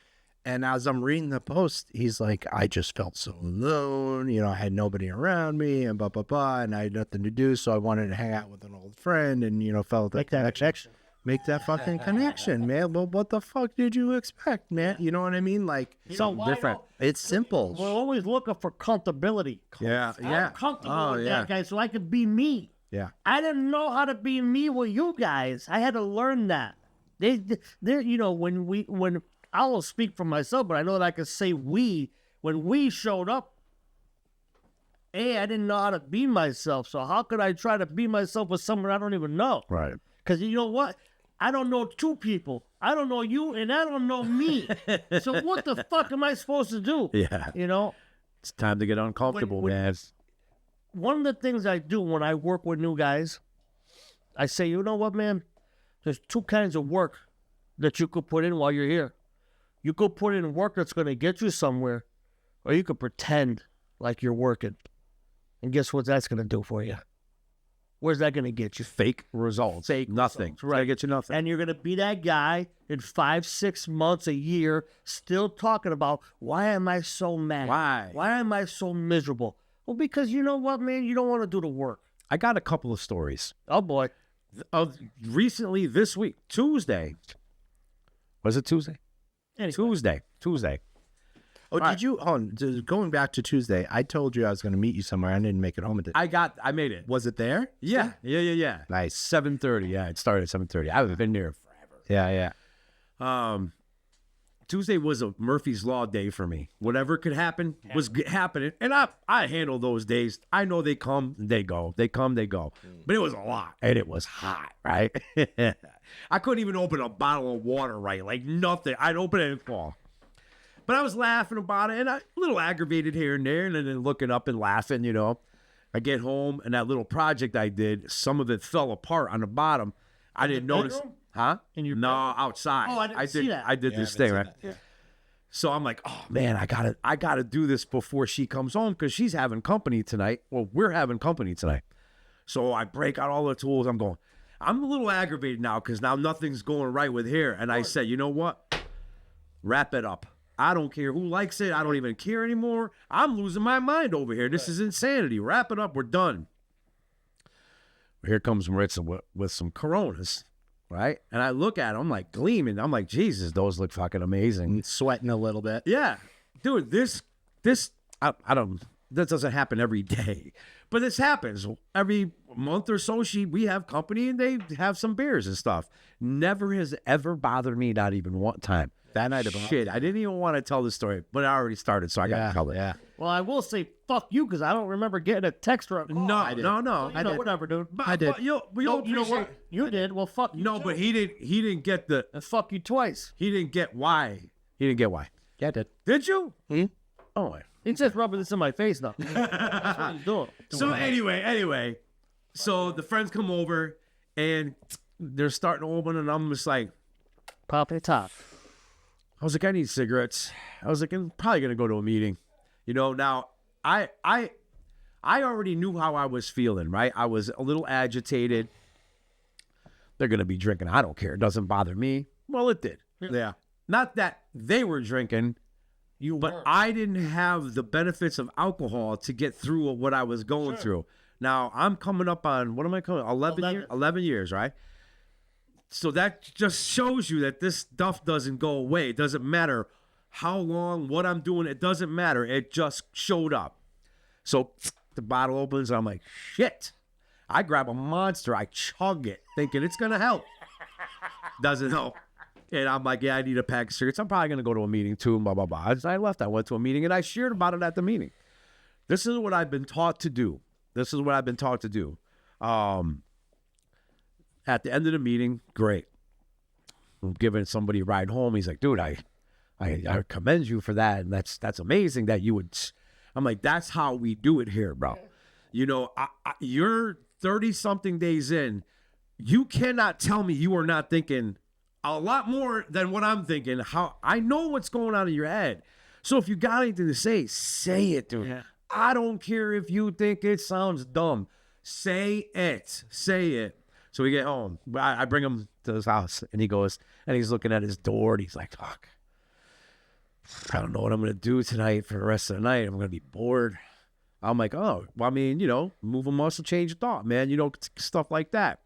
as I'm reading the post, he's like, I just felt so alone. You know, I had nobody around me, and blah blah blah, and I had nothing to do, so I wanted to hang out with an old friend, and you know, felt that connection. Make that fucking connection, man. Well, what the fuck did you expect, man? You know what I mean? Like, something different. It's simple. We're always looking for comfortability. Yeah. I'm comfortable with that guy, so I could be me. Yeah. I didn't know how to be me with you guys. I had to learn that. They're, you know, when I will speak for myself, but I know that I could say when we showed up, I didn't know how to be myself. So how could I try to be myself with someone I don't even know? Right. Because you know what? I don't know two people. I don't know you, and I don't know me. So what the fuck am I supposed to do? Yeah. You know? It's time to get uncomfortable, man. One of the things I do when I work with new guys, I say, you know what, man? There's two kinds of work that you could put in while you're here. You could put in work that's going to get you somewhere, or you could pretend like you're working. And guess what that's going to do for you? Where's that going to get you? Fake results. Fake nothing. Results, right. Gonna get you nothing. And you're going to be that guy in 5, 6 months, a year, still talking about, why am I so mad? Why? Why am I so miserable? Well, because you know what, man? You don't want to do the work. I got a couple of stories. Oh, boy. Recently, this week, Tuesday. Was it Tuesday? Anyway. Tuesday. Oh, did you? Going back to Tuesday, I told you I was going to meet you somewhere. I didn't make it home. I made it. Was it there? Yeah. Nice. 7:30. Yeah, it started at 7:30. I haven't been there forever. Yeah. Tuesday was a Murphy's Law day for me. Whatever could happen was happening, and I handle those days. I know they come, they go. They come, they go. But it was a lot, and it was hot, right? I couldn't even open a bottle of water right, like nothing. I'd open it and fall. But I was laughing about it, and a little aggravated here and there, and then looking up and laughing, you know. I get home, and that little project I did, some of it fell apart on the bottom. I didn't notice. Bedroom? Huh? In your no, bedroom? outside. Oh, I didn't see that. I did this thing, right? Yeah. So I'm like, oh man, I gotta do this before she comes home, because she's having company tonight. Well, we're having company tonight. So I break out all the tools. I'm a little aggravated now, because now nothing's going right with here. And I said, you know what? Wrap it up. I don't care who likes it. I don't even care anymore. I'm losing my mind over here. This is insanity. Wrap it up. We're done. Here comes Maritza with some Coronas, right? And I look at them, I'm like gleaming. I'm like, Jesus, those look fucking amazing. Sweating a little bit. Yeah. Dude, this, that doesn't happen every day. But this happens every month or so. We have company, and they have some beers and stuff. Never has ever bothered me, not even one time. That night of shit, I didn't even want to tell the story, but I already started, so I got to tell it. Yeah. Well, I will say fuck you, because I don't remember getting a text or a call. No. I did. Whatever, dude. I did. But you'll You know what? You did. Well, fuck you. No, too. but he didn't get the. And fuck you twice. He didn't get why. He didn't get why. Yeah, I did. Did you? Oh, He's just rubbing this in my face now. That's what he's doing. So anyway, so the friends come over, and they're starting to open, and I'm just like, Pop it top. I was like, I need cigarettes. I was like, I'm probably gonna go to a meeting. You know, now I already knew how I was feeling, right? I was a little agitated. They're gonna be drinking. I don't care. It doesn't bother me. Well, it did. yeah. Not that they were drinking, but weren't. I didn't have the benefits of alcohol to get through what I was going through. Now I'm coming up on, what am I coming? 11 years, right? So that just shows you that this stuff doesn't go away. It doesn't matter how long, what I'm doing. It doesn't matter. It just showed up. So the bottle opens. I'm like, shit. I grab a Monster. I chug it, thinking it's going to help. Doesn't help. And I'm like, yeah, I need a pack of cigarettes. I'm probably going to go to a meeting too, blah, blah, blah. As I left, I went to a meeting, and I shared about it at the meeting. This is what I've been taught to do. At the end of the meeting, great. I'm giving somebody a ride home. He's like, dude, I commend you for that. And that's amazing that you would. I'm like, that's how we do it here, bro. You know, you're 30-something days in. You cannot tell me you are not thinking a lot more than what I'm thinking. How I know what's going on in your head. So if you got anything to say it, dude. Yeah. I don't care if you think it sounds dumb. Say it. So we get home. I bring him to his house, and he's looking at his door, and he's like, fuck, I don't know what I'm going to do tonight for the rest of the night. I'm going to be bored. I'm like, oh, well, I mean, you know, move a muscle, change a thought, man. You know, stuff like that.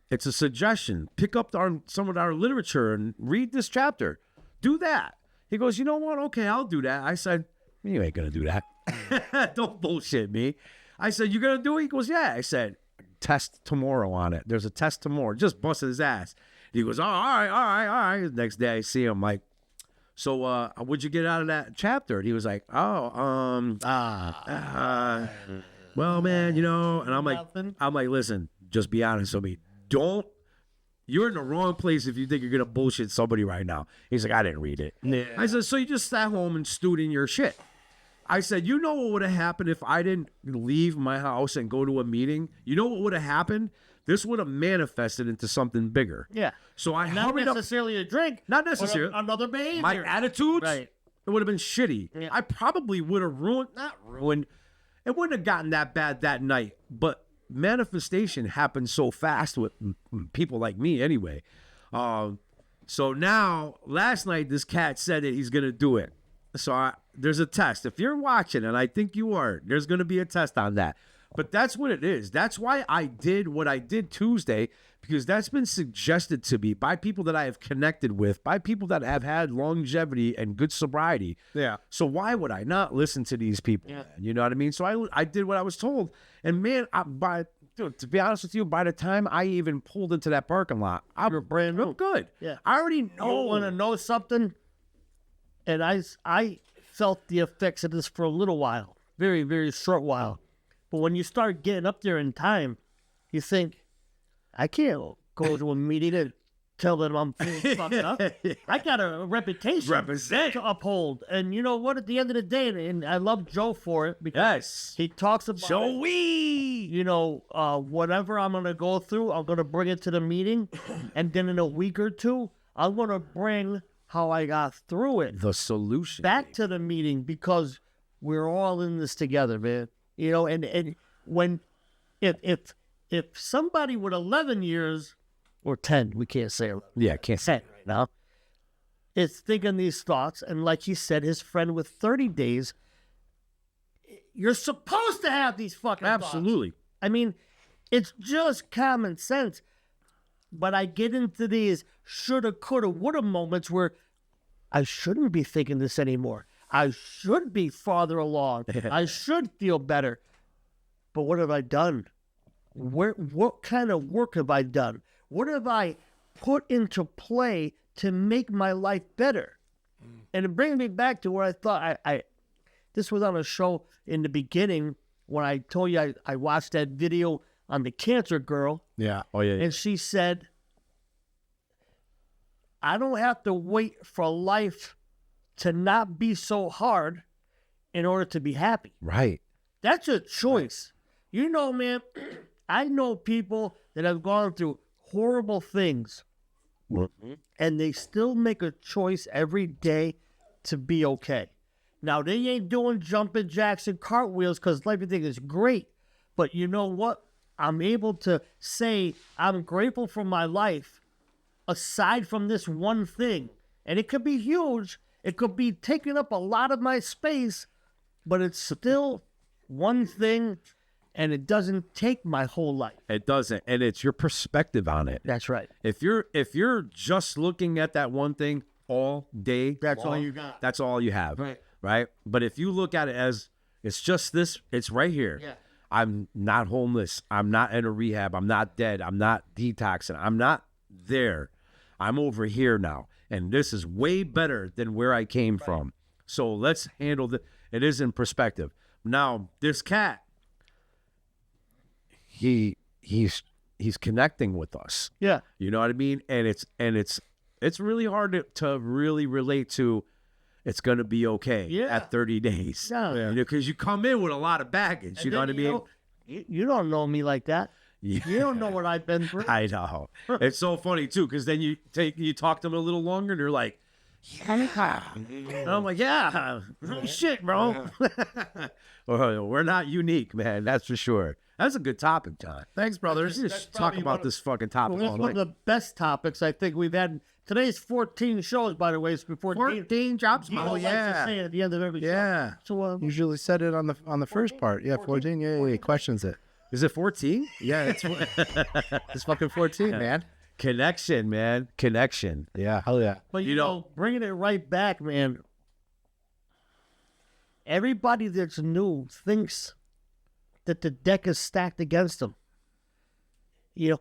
It's a suggestion. Pick up some of our literature and read this chapter. Do that. He goes, you know what? Okay, I'll do that. I said, you ain't going to do that. Don't bullshit me. I said, you going to do it? He goes, yeah. I said, test tomorrow on it. There's a test tomorrow. Just busted his ass. He goes, oh, all right. The next day I see him like, so what'd you get out of that chapter? And he was like, well, man, you know, and I'm like, listen, just be honest with me. You're in the wrong place if you think you're going to bullshit somebody right now. He's like, I didn't read it. Yeah. I said, so you just sat home and stewed in your shit. I said, you know what would have happened if I didn't leave my house and go to a meeting? You know what would have happened? This would have manifested into something bigger. Yeah. So I hurried up. Not necessarily a drink. Not necessarily. Another behavior. My attitudes, right. It would have been shitty. Yeah. I probably would have ruined. It wouldn't have gotten that bad that night. But manifestation happens so fast with people like me anyway. So now, last night, this cat said that he's going to do it. So there's a test. If you're watching, and I think you are, there's going to be a test on that. But that's what it is. That's why I did what I did Tuesday, because that's been suggested to me by people that I have connected with, by people that have had longevity and good sobriety. Yeah. So why would I not listen to these people? Yeah. You know what I mean? So I did what I was told. And man, to be honest with you, by the time I even pulled into that parking lot, I was brand new. Good. Yeah. I already know. You want to know something? And I felt the effects of this for a little while, very, very short while. But when you start getting up there in time, you think, I can't go to a meeting and tell them I'm fucked up. I got a reputation to uphold. And you know what? At the end of the day, and I love Joe for it, because he talks about Joey. You know, whatever I'm going to go through, I'm going to bring it to the meeting. And then in a week or two, I'm going to bring how I got through it. The solution. Back to the meeting, because we're all in this together, man. You know, and when, if somebody with 11 years, or 10, we can't say 11. Yeah, can't say 10 right now, is thinking these thoughts, and like he said, his friend with 30 days, you're supposed to have these fucking Absolutely. thoughts. I mean, it's just common sense. But I get into these shoulda, coulda, woulda moments where I shouldn't be thinking this anymore. I should be farther along. I should feel better. But what have I done? What kind of work have I done? What have I put into play to make my life better? And it brings me back to where I thought this was on a show in the beginning when I told you I watched that video on the cancer girl. Yeah. Oh, yeah. And she said, I don't have to wait for life to not be so hard in order to be happy. Right. That's a choice. Right. You know, man, I know people that have gone through horrible things, and they still make a choice every day to be okay. Now, they ain't doing jumping jacks and cartwheels because everything is great. But you know what? I'm able to say I'm grateful for my life aside from this one thing. And it could be huge. It could be taking up a lot of my space, but it's still one thing. And it doesn't take my whole life. It doesn't, and it's your perspective on it. That's right. If you're just looking at that one thing all day, That's all long, you got. That's all you have. Right. Right. But if you look at it as it's just this, it's right here. Yeah. I'm not homeless. I'm not in a rehab. I'm not dead. I'm not detoxing. I'm not there. I'm over here now. And this is way better than where I came from. So let's handle it is in perspective. Now, this cat, he's connecting with us. Yeah. You know what I mean? And it's really hard to really relate to. It's gonna be okay at 30 days. Yeah. You know, because you come in with a lot of baggage. You know what I mean? You don't know me like that. Yeah. You don't know what I've been through. I know. It's so funny too, because then you talk to them a little longer, and they're like, "Yeah." And I'm like, "Yeah, shit, bro." Well, we're not unique, man. That's for sure. That's a good topic, John. Thanks, brothers. Just talk about this fucking topic Well, all that's one night. of the best topics I think we've had. Today's 14 shows, by the way. It's before 14 drops. Dino Oh, likes to yeah. say it at the end of every show. Yeah. So, Usually said it on the first part. Yeah, 14. Yeah, he questions it. Is it 14? Yeah, it's fucking 14, man. Connection, man. Connection. Yeah, hell yeah. but you know, bringing it right back, man. Everybody that's new thinks that the deck is stacked against them. You know,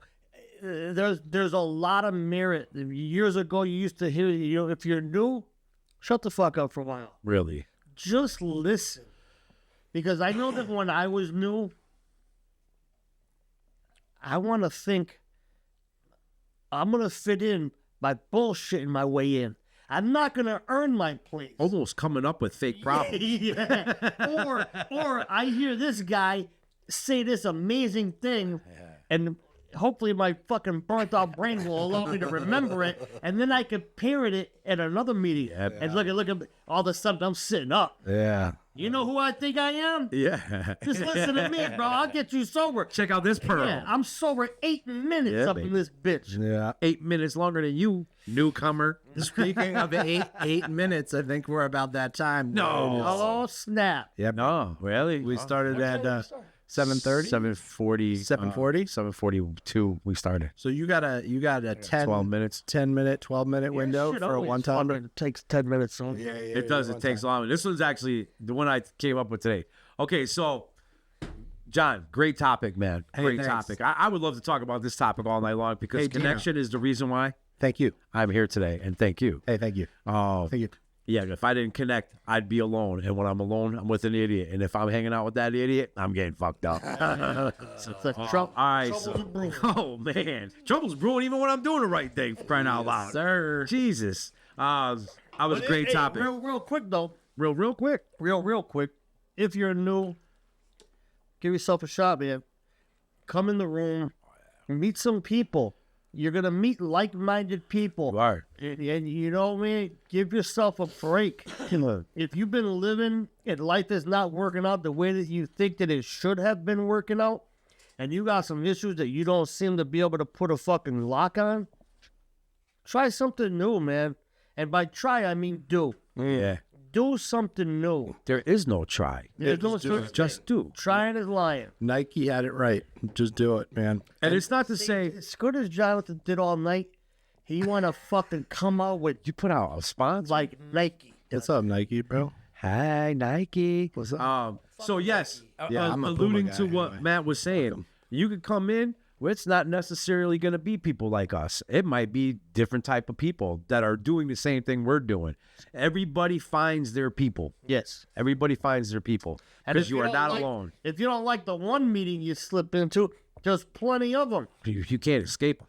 there's a lot of merit. Years ago, you used to hear, you know, if you're new, shut the fuck up for a while. Really? Just listen. Because I know that when I was new, I want to think I'm going to fit in by bullshitting my way in. I'm not going to earn my place. Almost coming up with fake problems. Yeah. Or I hear this guy say this amazing thing, and hopefully my fucking burnt out brain will allow me to remember it, and then I can parrot it at another meeting. And look at all of a sudden I'm sitting up. Yeah. You know who I think I am? Yeah. Just listen to me, bro. I'll get you sober. Check out this pearl. Yeah, I'm sober 8 minutes up baby. in this bitch. Yeah. 8 minutes longer than you, newcomer. Speaking of 8 minutes, I think we're about that time. No. Oh, snap. Yep. No, really? We started at 7:30. 7:40. 7:40? 7:42 we started. So you got a 12 minutes. 12 minute window Shit, for a always one time. fun. It takes 10 minutes. So. It does. It takes long. This one's actually the one I came up with today. Okay, so, John, great topic, man. Great thanks. topic. I would love to talk about this topic all night long because Hey, Dino. connection is the reason why Thank you. I'm here today. And thank you. Hey, thank you. Oh, Thank you. yeah. If I didn't connect, I'd be alone. And when I'm alone, I'm with an idiot. And if I'm hanging out with that idiot, I'm getting fucked up. It's a All right. Oh, man. Trouble's brewing even when I'm doing the right thing, for crying out loud. Sir. Jesus. That was a great topic. Real quick, though. Real quick. Real quick. If you're new, give yourself a shot, man. Come in the room. Meet some people. You're going to meet like-minded people. Right. And you know, man, give yourself a break. If you've been living and life is not working out the way that you think that it should have been working out, and you got some issues that you don't seem to be able to put a fucking lock on, try something new, man. And by try, I mean do. Yeah. Do something new. There is no try. There's no such Just do. Trying is lying. Nike had it right. Just do it, man. And it's not to say As good as Jonathan did all night, he want to fucking come out with you put out a sponsor. like Nike. What's up, Nike, bro? Hi, Nike. What's up? So yes, Yeah, I'm a alluding Puma to guy what anyway. Matt was saying, you could come in. Well, it's not necessarily going to be people like us. It might be different type of people that are doing the same thing we're doing. Everybody finds their people. Yes. Everybody finds their people because if you are don't not like- alone. If you don't like the one meeting you slip into, there's plenty of them. You can't escape them.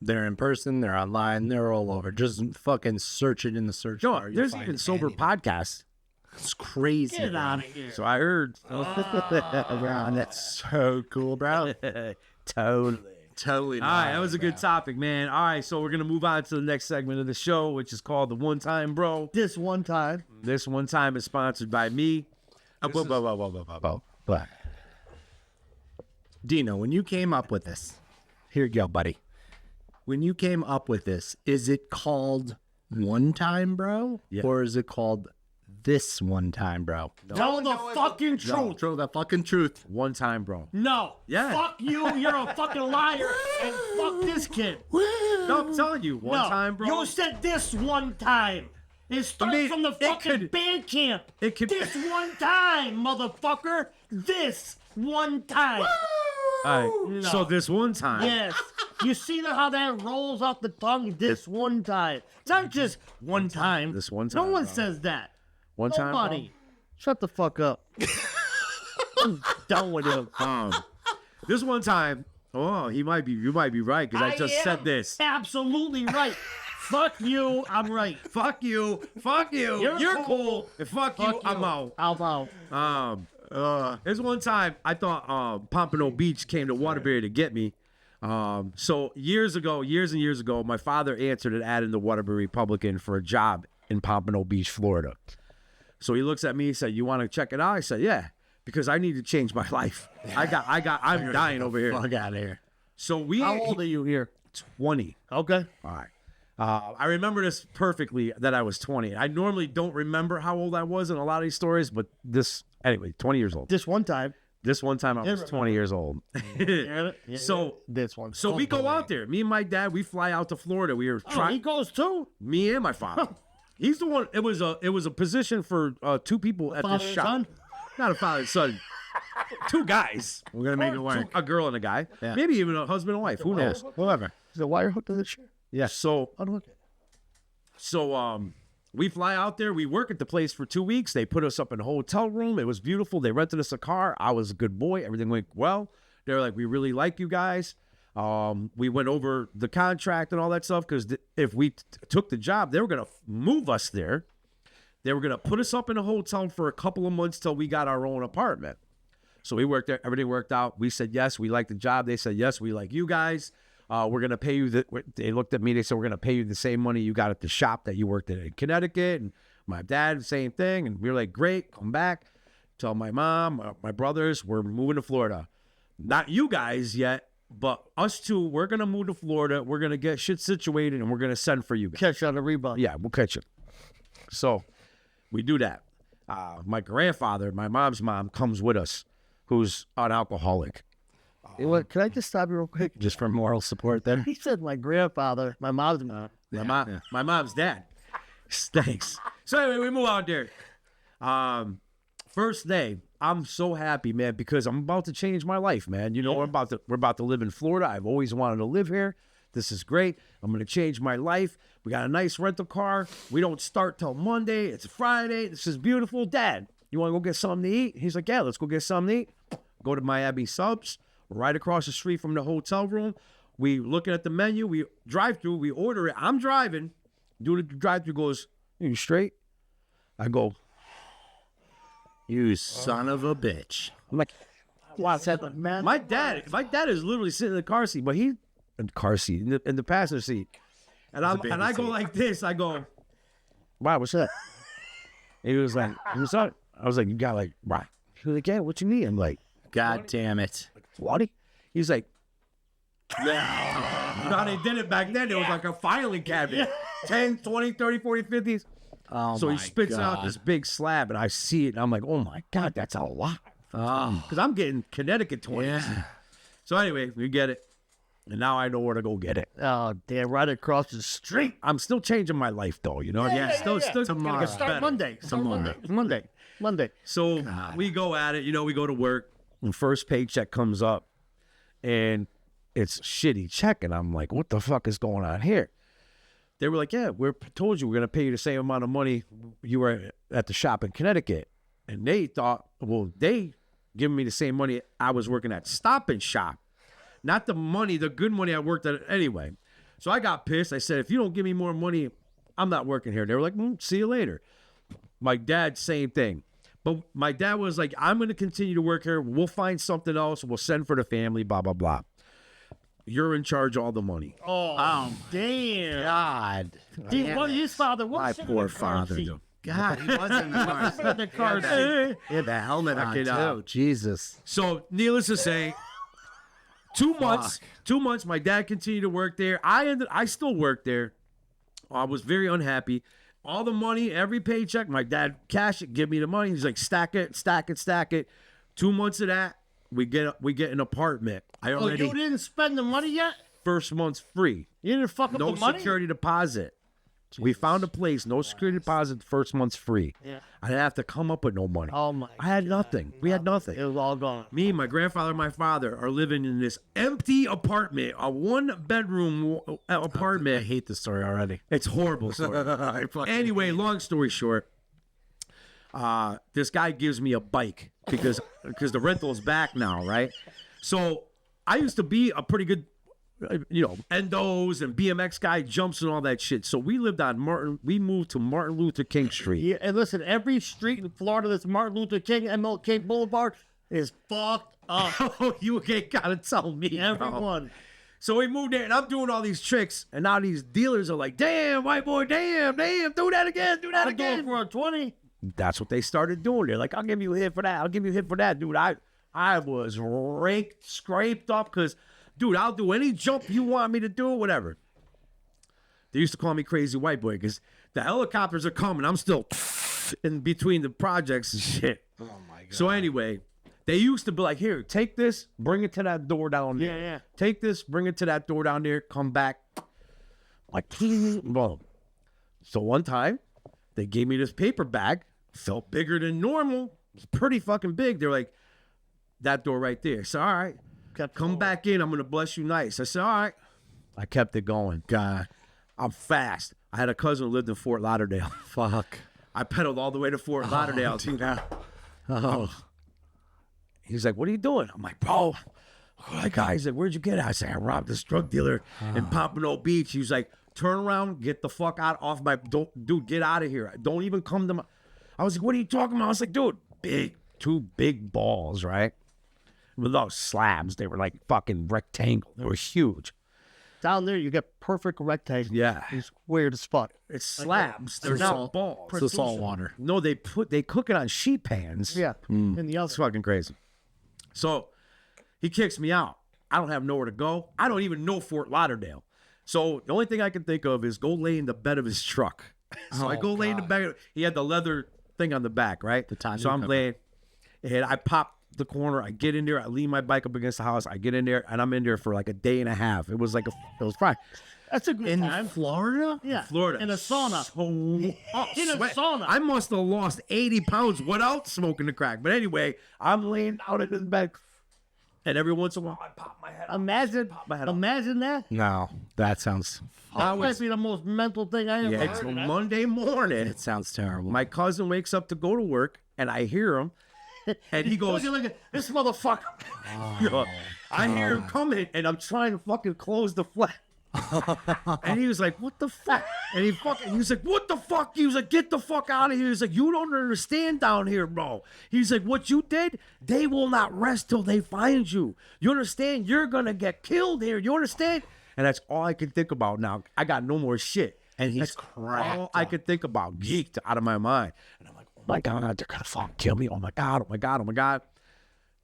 They're in person, they're online, they're all over. Just fucking search it in the search No, bar. You'll there's find even sober anything. podcasts. It's crazy. Get bro. out of here. So I heard. Bro, that's so cool, bro. Totally. Totally. All right, that was a good topic, man. All right, so we're going to move on to the next segment of the show, which is called The One Time Bro. This one time. This one time is sponsored by me. Dino, when you came up with this, here you go, buddy. When you came up with this, is it called One Time Bro? Yeah. Or is it called this one time, bro. Tell the fucking truth. Throw the fucking truth. One time, bro. No. Yeah. Fuck you. You're a fucking liar. And fuck this kid. No, I'm telling you, one time, bro. You said this one time. It starts from the fucking band camp. It could. This one time, motherfucker. This one time. All right. No. So this one time. Yes. You see how that rolls off the tongue? This one time. It's not just one time. This one No time, one bro. says that. One time, bro? Nobody. Shut the fuck up. I'm done with him. This one time. Oh, you might be right because I just said this. Absolutely right. Fuck you. I'm right. Fuck you. Fuck you. You're cool. And fuck you. I'm out. I'm out. There's one time I thought Pompano Beach came to Waterbury to get me. So years and years ago, my father answered an ad in the Waterbury Republican for a job in Pompano Beach, Florida. So he looks at me, he said, "You want to check it out?" I said, "Yeah, because I need to change my life. I'm dying over here." Fuck out of here. So How old are you here? 20. Okay. All right. I remember this perfectly that I was 20. I normally don't remember how old I was in a lot of these stories, but anyway, 20 years old. This one time. This one time I was 20 years old. So this one. So we go out there. Me and my dad, we fly out to Florida. We were Oh, trying. he goes too. Me and my father. He's the one. It was a position for two people at Father this and shop. son? Not a father and son. Two guys. We're gonna make it work. A girl and a guy. Yeah. Maybe even a husband and wife. Who knows? Whoever. Is the wire hooked to the chair? Yeah. So Unhook it. we fly out there. We work at the place for 2 weeks. They put us up in a hotel room. It was beautiful. They rented us a car. I was a good boy. Everything went well. They're like, "We really like you guys." We went over the contract and all that stuff because if we took the job, they were going to move us there. They were going to put us up in a hotel for a couple of months till we got our own apartment. So we worked there. Everything worked out. We said, yes, we like the job. They said, yes, we like you guys. We're going to pay you. They looked at me. They said, we're going to pay you the same money you got at the shop that you worked at in Connecticut. And my dad, same thing. And we were like, great, come back. Tell my mom, my brothers, we're moving to Florida. Not you guys yet, but us two, we're going to move to Florida. We're going to get shit situated, and we're going to send for you guys. Catch on the rebound. Yeah, we'll catch it. So we do that. My grandfather, my mom's mom, comes with us, who's an alcoholic. Can I just stop you real quick? Just for moral support then. He said my grandfather, my mom's mom. My mom's dad. Thanks. So anyway, we move out there. First day, I'm so happy, man, because I'm about to change my life, man. You know, we're about to live in Florida. I've always wanted to live here. This is great. I'm going to change my life. We got a nice rental car. We don't start till Monday. It's Friday. This is beautiful. Dad, you want to go get something to eat? He's like, yeah, let's go get something to eat. Go to Miami Subs, right across the street from the hotel room. We looking at the menu. We drive through. We order it. I'm driving. Dude, the drive through goes, you straight? I go, You son of a bitch. I'm like, Wow, said man. my dad is literally sitting in the car seat, but in the passenger seat. And I go like this. I go, wow, what's that? And he was like, what's up? I was like, you got like, right. He was like, yeah, what you need? I'm like, God damn it. 20? He's like, no, they did it back then. It was like a filing cabinet. 10, 20, 30, 40, 50s. Oh, So he my spits God. out this big slab, and I see it, and I'm like, oh my God, that's a lot. Oh, Because I'm getting Connecticut 20s. yeah. So anyway, we get it. And now I know where to go get it. Oh, damn, right across the street. I'm still changing my life, though, you know? Still Tomorrow. gonna get Start better. Monday. Start Monday. So we go at it, we go to work, and first paycheck comes up, and it's a shitty check, and I'm like, what the fuck is going on here? They were like, yeah, we told you we're going to pay you the same amount of money you were at the shop in Connecticut. And they thought, well, they giving me the same money I was working at Stop and Shop. Not the money, the good money I worked at anyway. So I got pissed. I said, if you don't give me more money, I'm not working here. They were like, see you later. My dad, same thing. But my dad was like, I'm going to continue to work here. We'll find something else. We'll send for the family, blah, blah, blah. You're in charge of all the money. Oh, damn. God. Dude, what his father was My sitting in poor the car father. seat. God, he was in the car. In the car seat. He had the helmet on, it too. out. Jesus. So, needless to say, 2 months, my dad continued to work there. I still worked there. I was very unhappy. all the money, every paycheck. My dad cash it, give me the money. He's like, stack it, stack it, stack it. 2 months of that, we get an apartment. I Oh, already you didn't spend the money yet? first month's free. You didn't fuck up No the money? security deposit. We found a place, no security deposit, first month's free. Yeah. I didn't have to come up with no money. Oh, my I had nothing. We had nothing. It was all gone. Me, my grandfather, and my father are living in this empty apartment, a 1-bedroom I apartment. hate this story already. It's horrible story. Anyway, long story short, this guy gives me a bike because the rental's back now, right? So I used to be a pretty good, endos and BMX guy, jumps and all that shit. So we lived on we moved to Martin Luther King Street. Yeah, and listen, every street in Florida that's Martin Luther King, MLK Boulevard, is fucked up. Oh, you ain't gotta tell me, bro. Everyone. So we moved there, and I'm doing all these tricks, and now these dealers are like, "Damn, white boy, damn, do that again, do that I'm again." going for a 20. That's what they started doing. They're like, "I'll give you a hit for that. I'll give you a hit for that, dude." I was raked, scraped up, because, dude, I'll do any jump you want me to do, whatever. They used to call me crazy white boy because the helicopters are coming. I'm still in between the projects and shit. Oh my god. So anyway, they used to be like, "Here, take this, bring it to that door down there. Yeah. Take this, bring it to that door down there, come back." Like, boom. So one time, they gave me this paper bag, felt bigger than normal. It was pretty fucking big. They're like, "That door right there." So, all right, come back in. I'm going to bless you nice. I said, all right. I kept it going. God, I'm fast. I had a cousin who lived in Fort Lauderdale. Fuck. I pedaled all the way to Fort Lauderdale. Dino. Oh. He's like, "What are you doing?" I'm like, "Bro, that guy." He's like, "Where'd you get it?" I said, "I robbed this drug dealer in Pompano Beach." He was like, "Turn around, get the fuck out off my, dude, get out of here. Don't even come to my." I was like, "What are you talking about?" I was like, "Dude, two big balls, right? With those slabs, they were like fucking rectangle. They were huge." Down there, you get perfect rectangles. Yeah. It's weird as fuck. It's slabs. They're not balls. It's the salt water. No, they cook it on sheet pans. Yeah. In the It's other. fucking crazy. So he kicks me out. I don't have nowhere to go. I don't even know Fort Lauderdale. So the only thing I can think of is go lay in the bed of his truck. So I go lay in the bed. He had the leather thing on the back, right? The tiny So I'm cover. laying, and I pop the corner. I get in there. I lean my bike up against the house. I get in there, and I'm in there for like a day and a half. It was fine. That's a good time. Florida? Yeah. Florida. In a sauna. In In a sauna. I must have lost 80 pounds without smoking the crack. But anyway, I'm laying out in the bed, and every once in a while, I pop my head up. Imagine that. No, that sounds. That might be the most mental thing I ever Yeah, it's heard. Monday morning. It sounds terrible. My cousin wakes up to go to work, and I hear him, and he goes, Look at this motherfucker. I hear him coming, and I'm trying to fucking close the flat. And he was like, "What the fuck?" And he was like, "What the fuck?" He was like, "Get the fuck out of here." He's like, "You don't understand down here, bro." He's like, "What you did, they will not rest till they find you. You understand? You're gonna get killed here. You understand?" And that's all I can think about now. I got no more shit. And he's That's cracked all I could think about, geeked out of my mind. And I'm like, "Oh my God, they're gonna fucking kill me. Oh my God, oh my God, oh my God."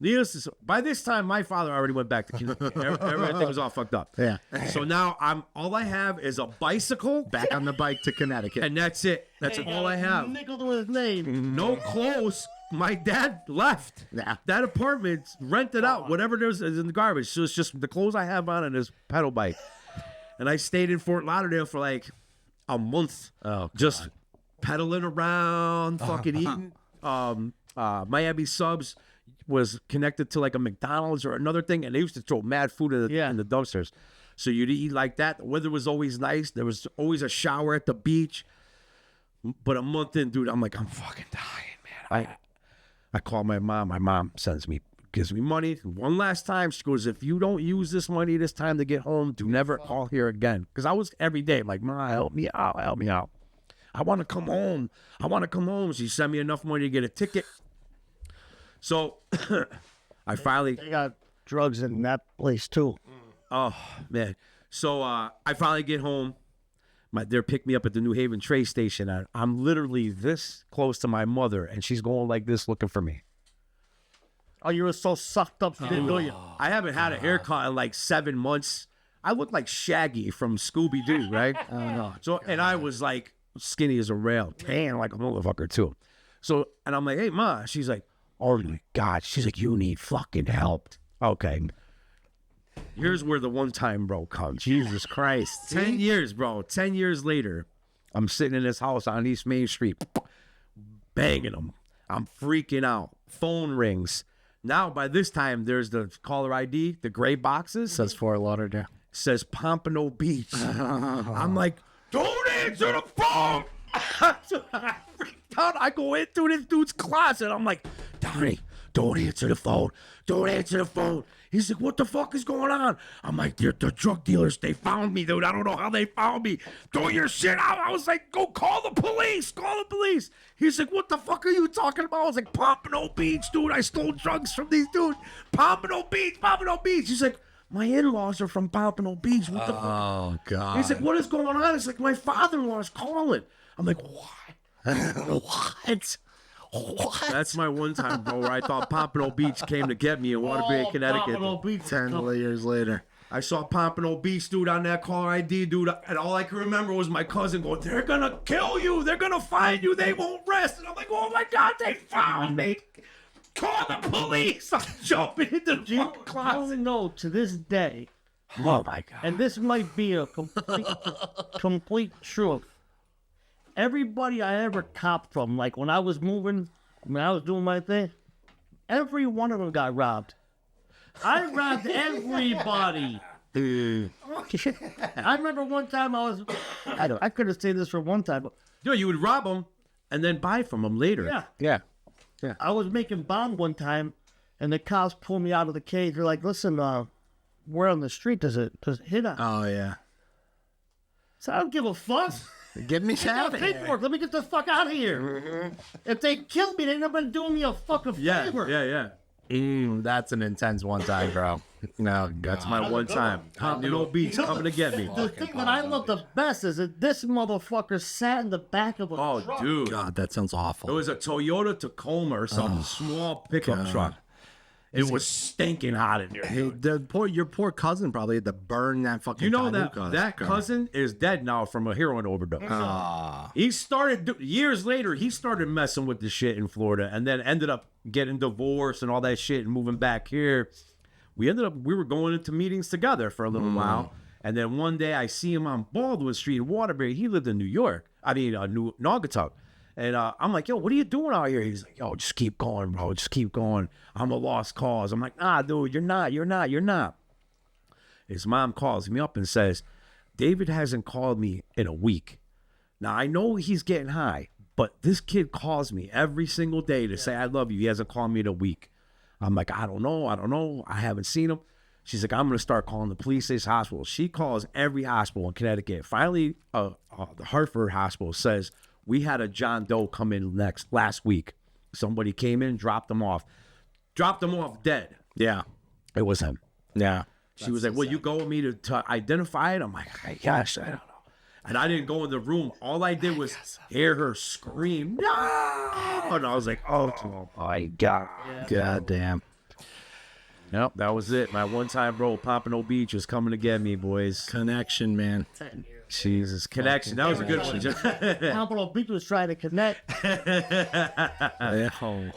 Needless to say, by this time, my father already went back to Connecticut. Everything was all fucked up. Yeah. So now all I have is a bicycle, back on the bike to Connecticut. and that's it. That's all I have. Nickel to his name. No clothes. My dad left. Yeah. That apartment's rented out. Whatever there's is in the garbage. So it's just the clothes I have on and this pedal bike. And I stayed in Fort Lauderdale for like a month. Oh, just pedaling around, fucking eating. Miami Subs was connected to like a McDonald's or another thing, and they used to throw mad food in the dumpsters. So you'd eat like that. The weather was always nice. There was always a shower at the beach. But a month in, dude, I'm like, I'm fucking dying, man. I call my mom. My mom gives me money. One last time, she goes, "If you don't use this money this time to get home, do never call here again." Because I was every day like, "Ma, help me out, help me out. I want to come home. I want to come home." She sent me enough money to get a ticket. So I finally, They got drugs in that place too. oh man. So I finally get home. They're pick me up at the New Haven train station. And I'm literally this close to my mother, and she's going like this looking for me. Oh, you were so sucked up, you didn't know you. I haven't had a haircut in like 7 months. I look like Shaggy from Scooby Doo, right? So, and I was like skinny as a rail, tan like a motherfucker too. So, and I'm like, hey, Ma. She's like, oh my God. She's like, you need fucking help. Okay. Here's where the one-time bro comes. Jesus Christ. 10 years, bro. 10 years later, I'm sitting in this house on East Main Street, banging them. I'm freaking out. Phone rings. Now, by this time, there's the caller ID, the gray boxes. Says Fort Lauderdale. Says Pompano Beach. I'm like, don't answer the phone. I freaked out. I go into this dude's closet. I'm like, Donnie, don't answer the phone. Don't answer the phone. He's like, what the fuck is going on? I'm like, they're the drug dealers. They found me, dude. I don't know how they found me. Throw your shit out. I was like, go call the police. Call the police. He's like, what the fuck are you talking about? I was like, Pompano Beach, dude. I stole drugs from these dudes. Pompano Beach, Pompano Beach. He's like, my in-laws are from Pompano Beach. What the fuck? Oh, God. He's like, what is going on? It's like, my father-in-law is calling. I'm like, what? What? That's my one time, bro, where I thought Pompano Beach came to get me in Waterbury, Connecticut. Pompano Beach. 10 years later. I saw Pompano Beach, dude, on that caller ID, dude, and all I can remember was my cousin going, they're gonna kill you. They're gonna find you. They won't rest. And I'm like, oh my God, they found me. Call the police. I'm jumping into the fucking I closet. only know to this day, Oh my God. and this might be a complete truth. Everybody I ever copped from, like when I was moving, when I was doing my thing, every one of them got robbed. I robbed everybody. I remember one time I could have said this for one time, but Dude, you would rob them and then buy from them later. yeah. Yeah. I was making bomb one time, and the cops pulled me out of the cage. They're like, listen, we're on the street. Does it hit us? Oh, yeah. So I don't give a fuck. Get me I out got of here. paperwork. Let me get the fuck out of here. If they killed me, they'd never been doing me a fucking favor. Yeah. That's an intense one time, bro. No, That's my one time. Pompano Beach coming to get me. The thing that I love the best is that this motherfucker sat in the back of a Oh, truck. dude. God, that sounds awful. It was a Toyota Tacoma or something, small pickup truck. It was stinking hot in there. Hey, your poor cousin probably had to burn that fucking. You know Tanuka that that car. cousin is dead now from a heroin overdose. He started years later. He started messing with the shit in Florida, and then ended up getting divorced and all that shit, and moving back here. We were going into meetings together for a little while, and then one day I see him on Baldwin Street in Waterbury. He lived in New York. Naugatuck. And I'm like, yo, what are you doing out here? He's like, yo, just keep going, bro. Just keep going. I'm a lost cause. I'm like, nah, dude, you're not. His mom calls me up and says, David hasn't called me in a week. Now, I know he's getting high, but this kid calls me every single day to say, I love you. He hasn't called me in a week. I'm like, I don't know. I haven't seen him. She's like, I'm going to start calling the police station hospital. She calls every hospital in Connecticut. Finally, the Hartford hospital says, we had a John Doe come in last week. Somebody came in, dropped him off dead. Yeah. It was him. Yeah. She was like, will you go with me to identify it? I'm like, gosh, I don't know. And I didn't go in the room. All I did was hear her scream, no! And I was like, oh my God. God damn. Yep, that was it. My one time, bro, Pompano Beach was coming to get me, boys. Connection, man. Jesus. Connection. That was a good one. Pompano Beach was trying to connect.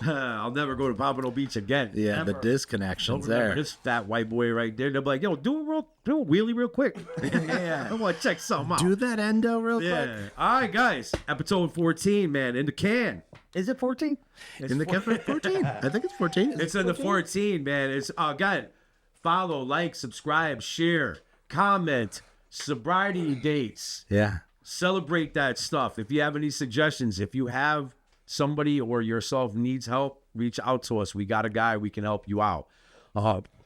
I'll never go to Pompano Beach again. Yeah, the Don't disconnections remember there. this fat white boy right there. They'll be like, yo, do a wheelie real quick. I want to check something out. Do that endo real quick. Yeah. All right, guys. Episode 14, man. In the can. Is it 14? In the can 14. I think it's 14. It's in the 14, man. It's guys, follow, like, subscribe, share, comment, sobriety dates. Yeah. Celebrate that stuff. If you have any suggestions, if you have somebody or yourself needs help, reach out to us. We got a guy. We can help you out.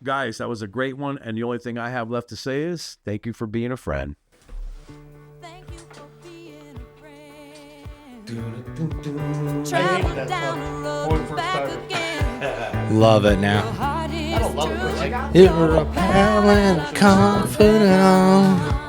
Guys, that was a great one. And the only thing I have left to say is thank you for being a friend. Thank you for being a friend. Travel down the road and back again. Love it now. Heart is true. You're a pal and a confidant.